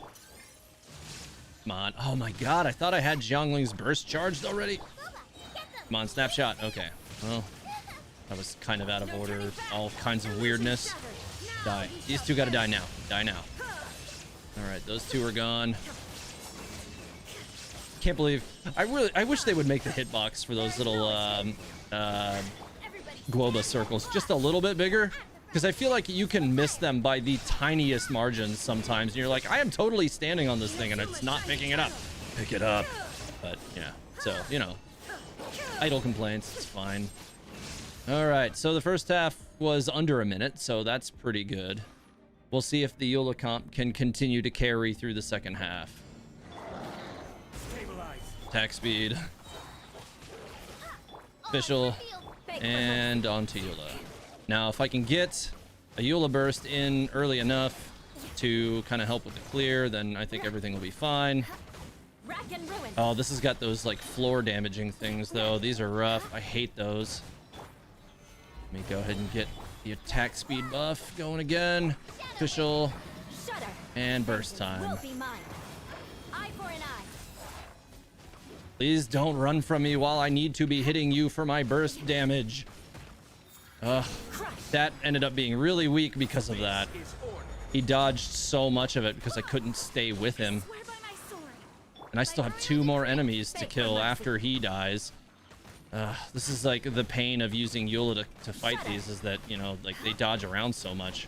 Come on. Oh my God, I thought I had Xiangling's burst charged already. Come on, snapshot. Okay. Well, that was kind of out of order. All kinds of weirdness. Die. These two gotta die now. Die now. Alright, those two are gone. Can't believe... I wish they would make the hitbox for those little Globa circles just a little bit bigger. Because I feel like you can miss them by the tiniest margins sometimes. And you're like, I am totally standing on this thing and it's not picking it up. Pick it up. But, yeah. So, you know. Idle complaints. It's fine. Alright, so the first half was under a minute, so that's pretty good. We'll see if the Eula comp can continue to carry through the second half. Stabilize. Attack speed. Official. And on to Eula. Now, if I can get a Eula burst in early enough to kind of help with the clear, then I think everything will be fine. Rack and ruin. Oh, this has got those like floor damaging things though. These are rough. I hate those. Let me go ahead and get the attack speed buff going again. Official. Shudder. And burst time. Will be mine. Eye for an eye. Please don't run from me while I need to be hitting you for my burst damage. Ugh. Crush. That ended up being really weak because of that. Is order. He dodged so much of it because I couldn't stay with him. Swear by my sword. And I still have 2 more enemies to kill after he dies. This is like the pain of using Eula to fight these, is that, you know, like they dodge around so much.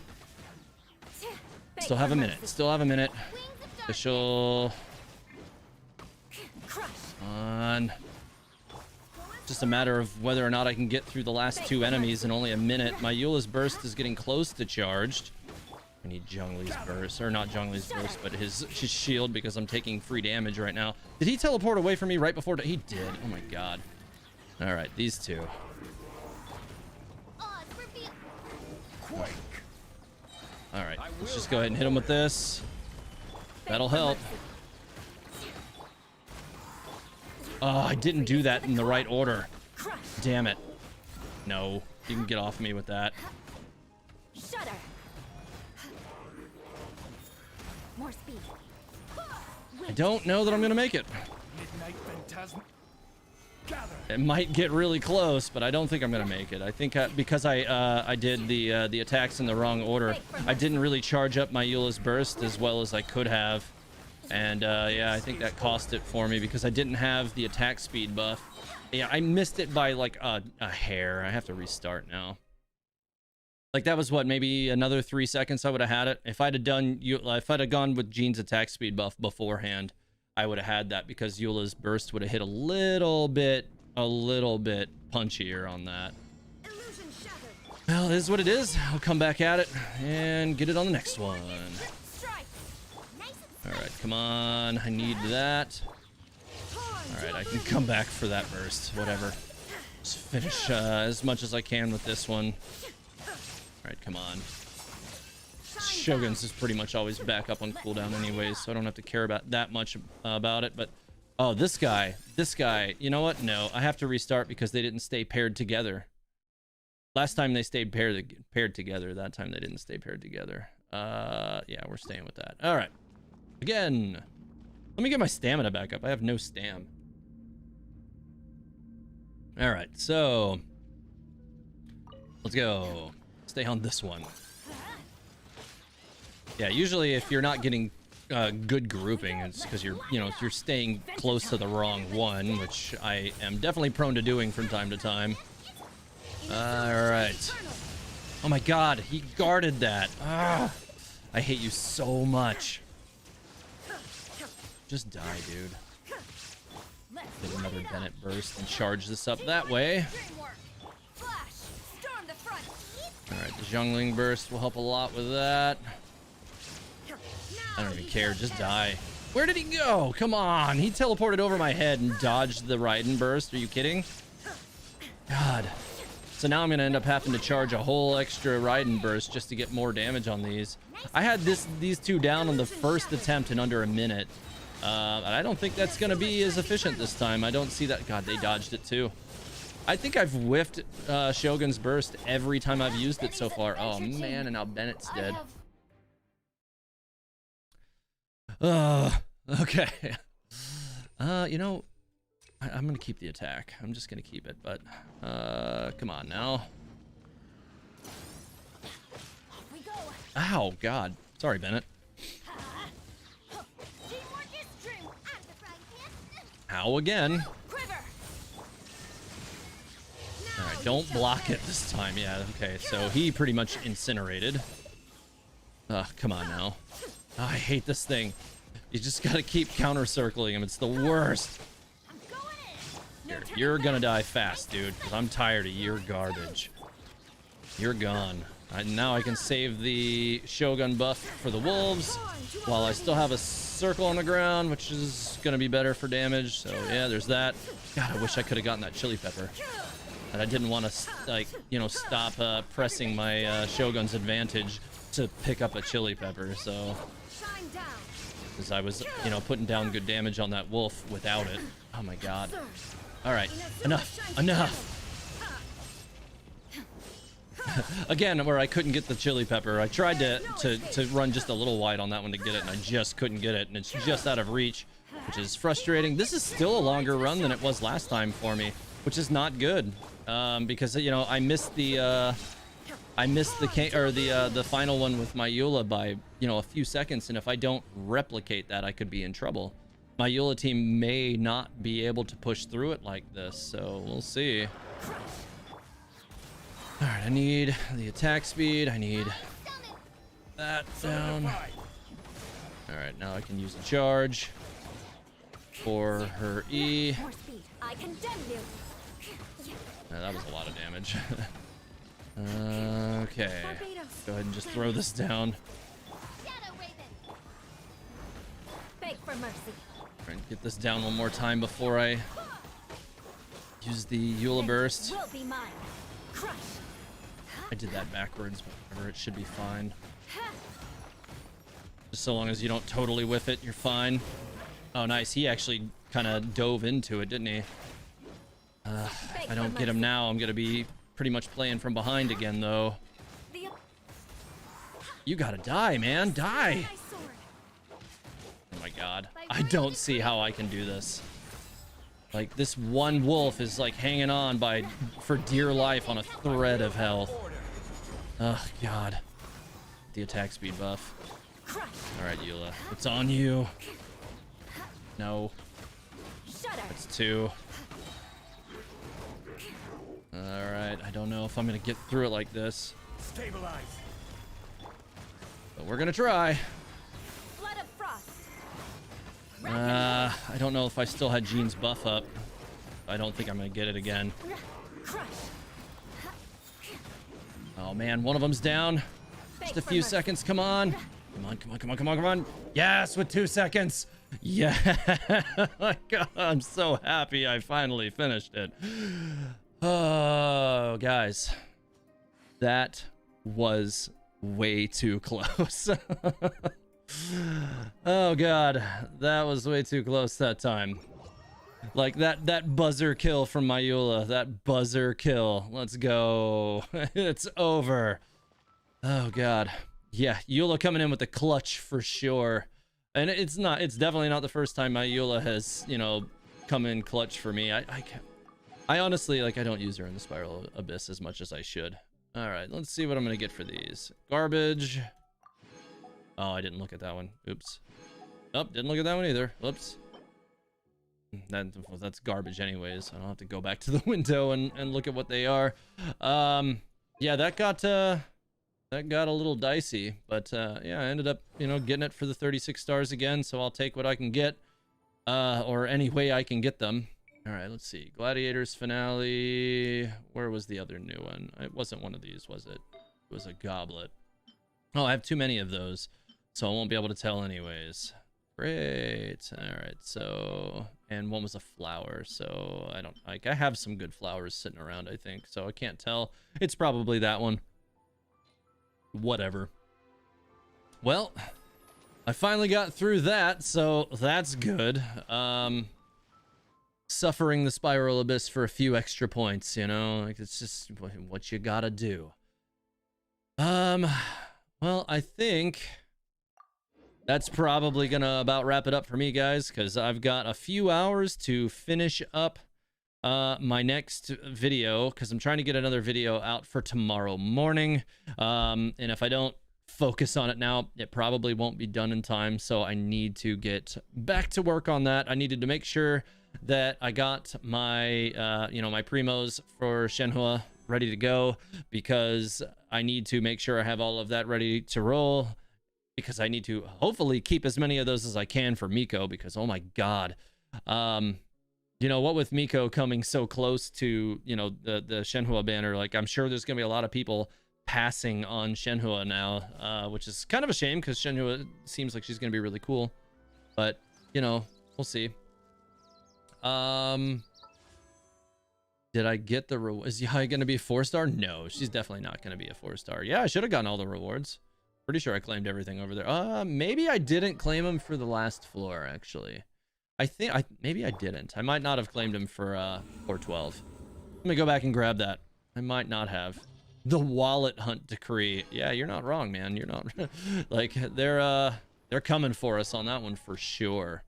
Still have a minute. Still have a minute. Official. Crush. On. Just a matter of whether or not I can get through the last 2 enemies in only a minute. My Eula's burst is getting close to charged. I need Zhongli's burst, or not Zhongli's burst, but his shield, because I'm taking free damage right now. Did he teleport away from me right before? He did. Oh my God. All right, these two. Quake. All right, let's just go ahead and hit him with this. That'll help. Oh, I didn't do that in the right order. Damn it. No, you can get off me with that. Shudder. More speed. I don't know that I'm gonna make it. Midnight Phantasm. Gather. It might get really close, but I don't think I'm gonna make it. I think because I did the attacks in the wrong order, I didn't really charge up my Eula's burst as well as I could have, and yeah, I think that cost it for me because I didn't have the attack speed buff. Yeah, I missed it by like a hair. I have to restart now. Like that was what, maybe another 3 seconds I would have had it. If I'd have gone with Jean's attack speed buff beforehand, I would have had that because Eula's burst would have hit a little bit punchier on that. Illusion shattered. Well, it is what it is. I'll come back at it and get it on the next one. Strike. Nice and All right, come on. I need that. All right, I can come back for that burst. Whatever. Just finish as much as I can with this one. All right, come on. Shogun's is pretty much always back up on cooldown anyways, so I don't have to care about that much about it. But oh, this guy, you know what? No, I have to restart because they didn't stay paired together. Last time they stayed paired together. That time they didn't stay paired together. Yeah, we're staying with that. All right. Again, let me get my stamina back up. I have no stam. All right, so let's go. Stay on this one. Yeah, usually if you're not getting good grouping, it's because you're staying close to the wrong one, which I am definitely prone to doing from time to time. All right. Oh my God, he guarded that. Ah, I hate you so much. Just die, dude. Get another Bennett burst and charge this up that way. All right, the Zhongling burst will help a lot with that. I don't even care, just die. Where did he go? Come on, he teleported over my head and dodged the Raiden burst. Are you kidding? God. So now I'm gonna end up having to charge a whole extra Raiden burst just to get more damage on these. I had these two down on the first attempt in under a minute. I don't think that's gonna be as efficient this time. I don't see that. God, they dodged it too. I think I've whiffed Shogun's burst every time I've used it so far. Oh man, and now Bennett's dead. Okay. You know, I'm gonna keep the attack. I'm just gonna keep it, but come on now. Ow, God. Sorry, Bennett. Ow again. All right, don't block it this time. Yeah, okay. So he pretty much incinerated. Come on now. Oh, I hate this thing. You just gotta keep counter circling him. It's the worst. Here, you're gonna die fast, dude, because I'm tired of your garbage. You're gone. Now I can save the Shogun buff for the wolves while I still have a circle on the ground, which is gonna be better for damage. So yeah, there's that. God, I wish I could have gotten that chili pepper. And I didn't want to, like, you know, stop pressing my Shogun's advantage to pick up a chili pepper, so... Because I was, you know, putting down good damage on that wolf without it. Oh my God. Alright, enough. Again, where I couldn't get the chili pepper. I tried to run just a little wide on that one to get it, and I just couldn't get it, and it's just out of reach, which is frustrating. This is still a longer run than it was last time for me, which is not good. Because, you know, I missed the final one with my Eula by, you know, a few seconds, and if I don't replicate that, I could be in trouble. My Eula team may not be able to push through it like this, so we'll see. All right, I need the attack speed. I need that down. All right, now I can use the charge for her E. That was a lot of damage. Okay. Go ahead and just throw this down. Beg for mercy. Try and get this down one more time before I use the Eula burst. I did that backwards, but whatever, it should be fine. Just so long as you don't totally whiff it, you're fine. Oh, nice. He actually kind of dove into it, didn't he? If I don't get him now, I'm going to be pretty much playing from behind again, though. The You gotta die, man. Die. ice sword. Oh my god. I don't see how I can do this. Like, this one wolf is like hanging on for dear life on a thread of health. Oh god. The attack speed buff. Crush. Alright, Eula. It's on you. No. Shudder. That's 2. Alright, I don't know if I'm gonna get through it like this. Stabilize. But we're gonna try. Flood of frost. I don't know if I still had Jean's buff up. I don't think I'm gonna get it again. Crush. Oh man, one of them's down. Just a few seconds, come on. Come on, come on, come on, come on, come on. Yes, with 2 seconds. Yeah. My god, I'm so happy I finally finished it. Oh, guys. That was way too close. Oh god, that was way too close that time. Like that buzzer kill from Mayula, that buzzer kill. Let's go. It's over. Oh god. Yeah, Eula coming in with the clutch for sure. And it's definitely not the first time Mayula has, you know, come in clutch for me. I honestly, like, I don't use her in the Spiral Abyss as much as I should. All right, let's see what I'm gonna get for these. Garbage. Oh, I didn't look at that one. Oops. Oh, didn't look at that one either. Whoops. That's garbage anyways. I don't have to go back to the window and look at what they are. Yeah, that got a little dicey, but yeah, I ended up, you know, getting it for the 36 stars again, so I'll take what I can get, or any way I can get them. All right, let's see. Gladiators finale. Where was the other new one? It wasn't one of these, was it? It was a goblet. Oh, I have too many of those, so I won't be able to tell anyways. Great. All right, so, and one was a flower, so I don't, like, I have some good flowers sitting around, I think, so I can't tell. It's probably that one. Whatever. Well, I finally got through that, so that's good. Suffering the Spiral Abyss for a few extra points, you know, like, it's just what you gotta do. Well, I think that's probably gonna about wrap it up for me, guys, because I've got a few hours to finish up my next video, because I'm trying to get another video out for tomorrow morning. And if I don't focus on it now, it probably won't be done in time, so I need to get back to work on that. I needed to make sure that I got my you know, my primos for Shenhua ready to go, because I need to make sure I have all of that ready to roll, because I need to hopefully keep as many of those as I can for Miko, because oh my god, you know what, with Miko coming so close to, you know, the Shenhua banner, like, I'm sure there's gonna be a lot of people passing on Shenhua now, which is kind of a shame, because Shenhua seems like she's gonna be really cool, but you know, we'll see. Did I get the reward? Is Yae gonna be a 4-star? No, she's definitely not gonna be a 4-star. Yeah, I should have gotten all the rewards. Pretty sure I claimed everything over there. Maybe I didn't claim them for the last floor, actually. Maybe I didn't. I might not have claimed them for 412. Let me go back and grab that. I might not have. The wallet hunt decree. Yeah, you're not wrong, man. You're not like, they're coming for us on that one for sure.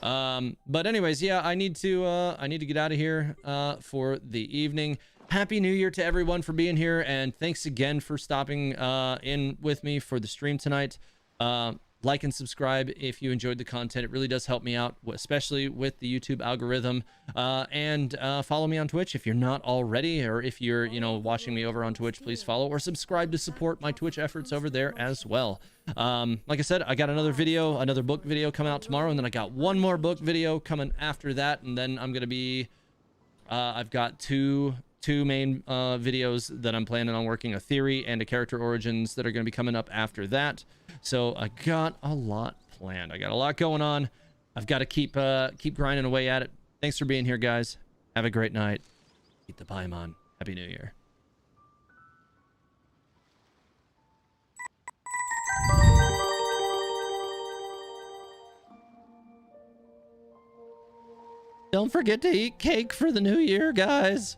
But anyways, yeah, I need to get out of here for the evening. Happy New Year to everyone for being here, and thanks again for stopping in with me for the stream tonight. Like and subscribe if you enjoyed the content. It really does help me out, especially with the YouTube algorithm. And follow me on Twitch if you're not already, or if you're, you know, watching me over on Twitch, please follow or subscribe to support my Twitch efforts over there as well. Like I said, I got another book video coming out tomorrow, and then I got one more book video coming after that, and then I'm gonna be I've got two main videos that I'm planning on working, a theory and a character origins, that are going to be coming up after that. So I got a lot planned. I got a lot going on. I've got to keep grinding away at it. Thanks for being here, guys. Have a great night. Eat the Paimon. Happy New Year. Don't forget to eat cake for the new year, guys.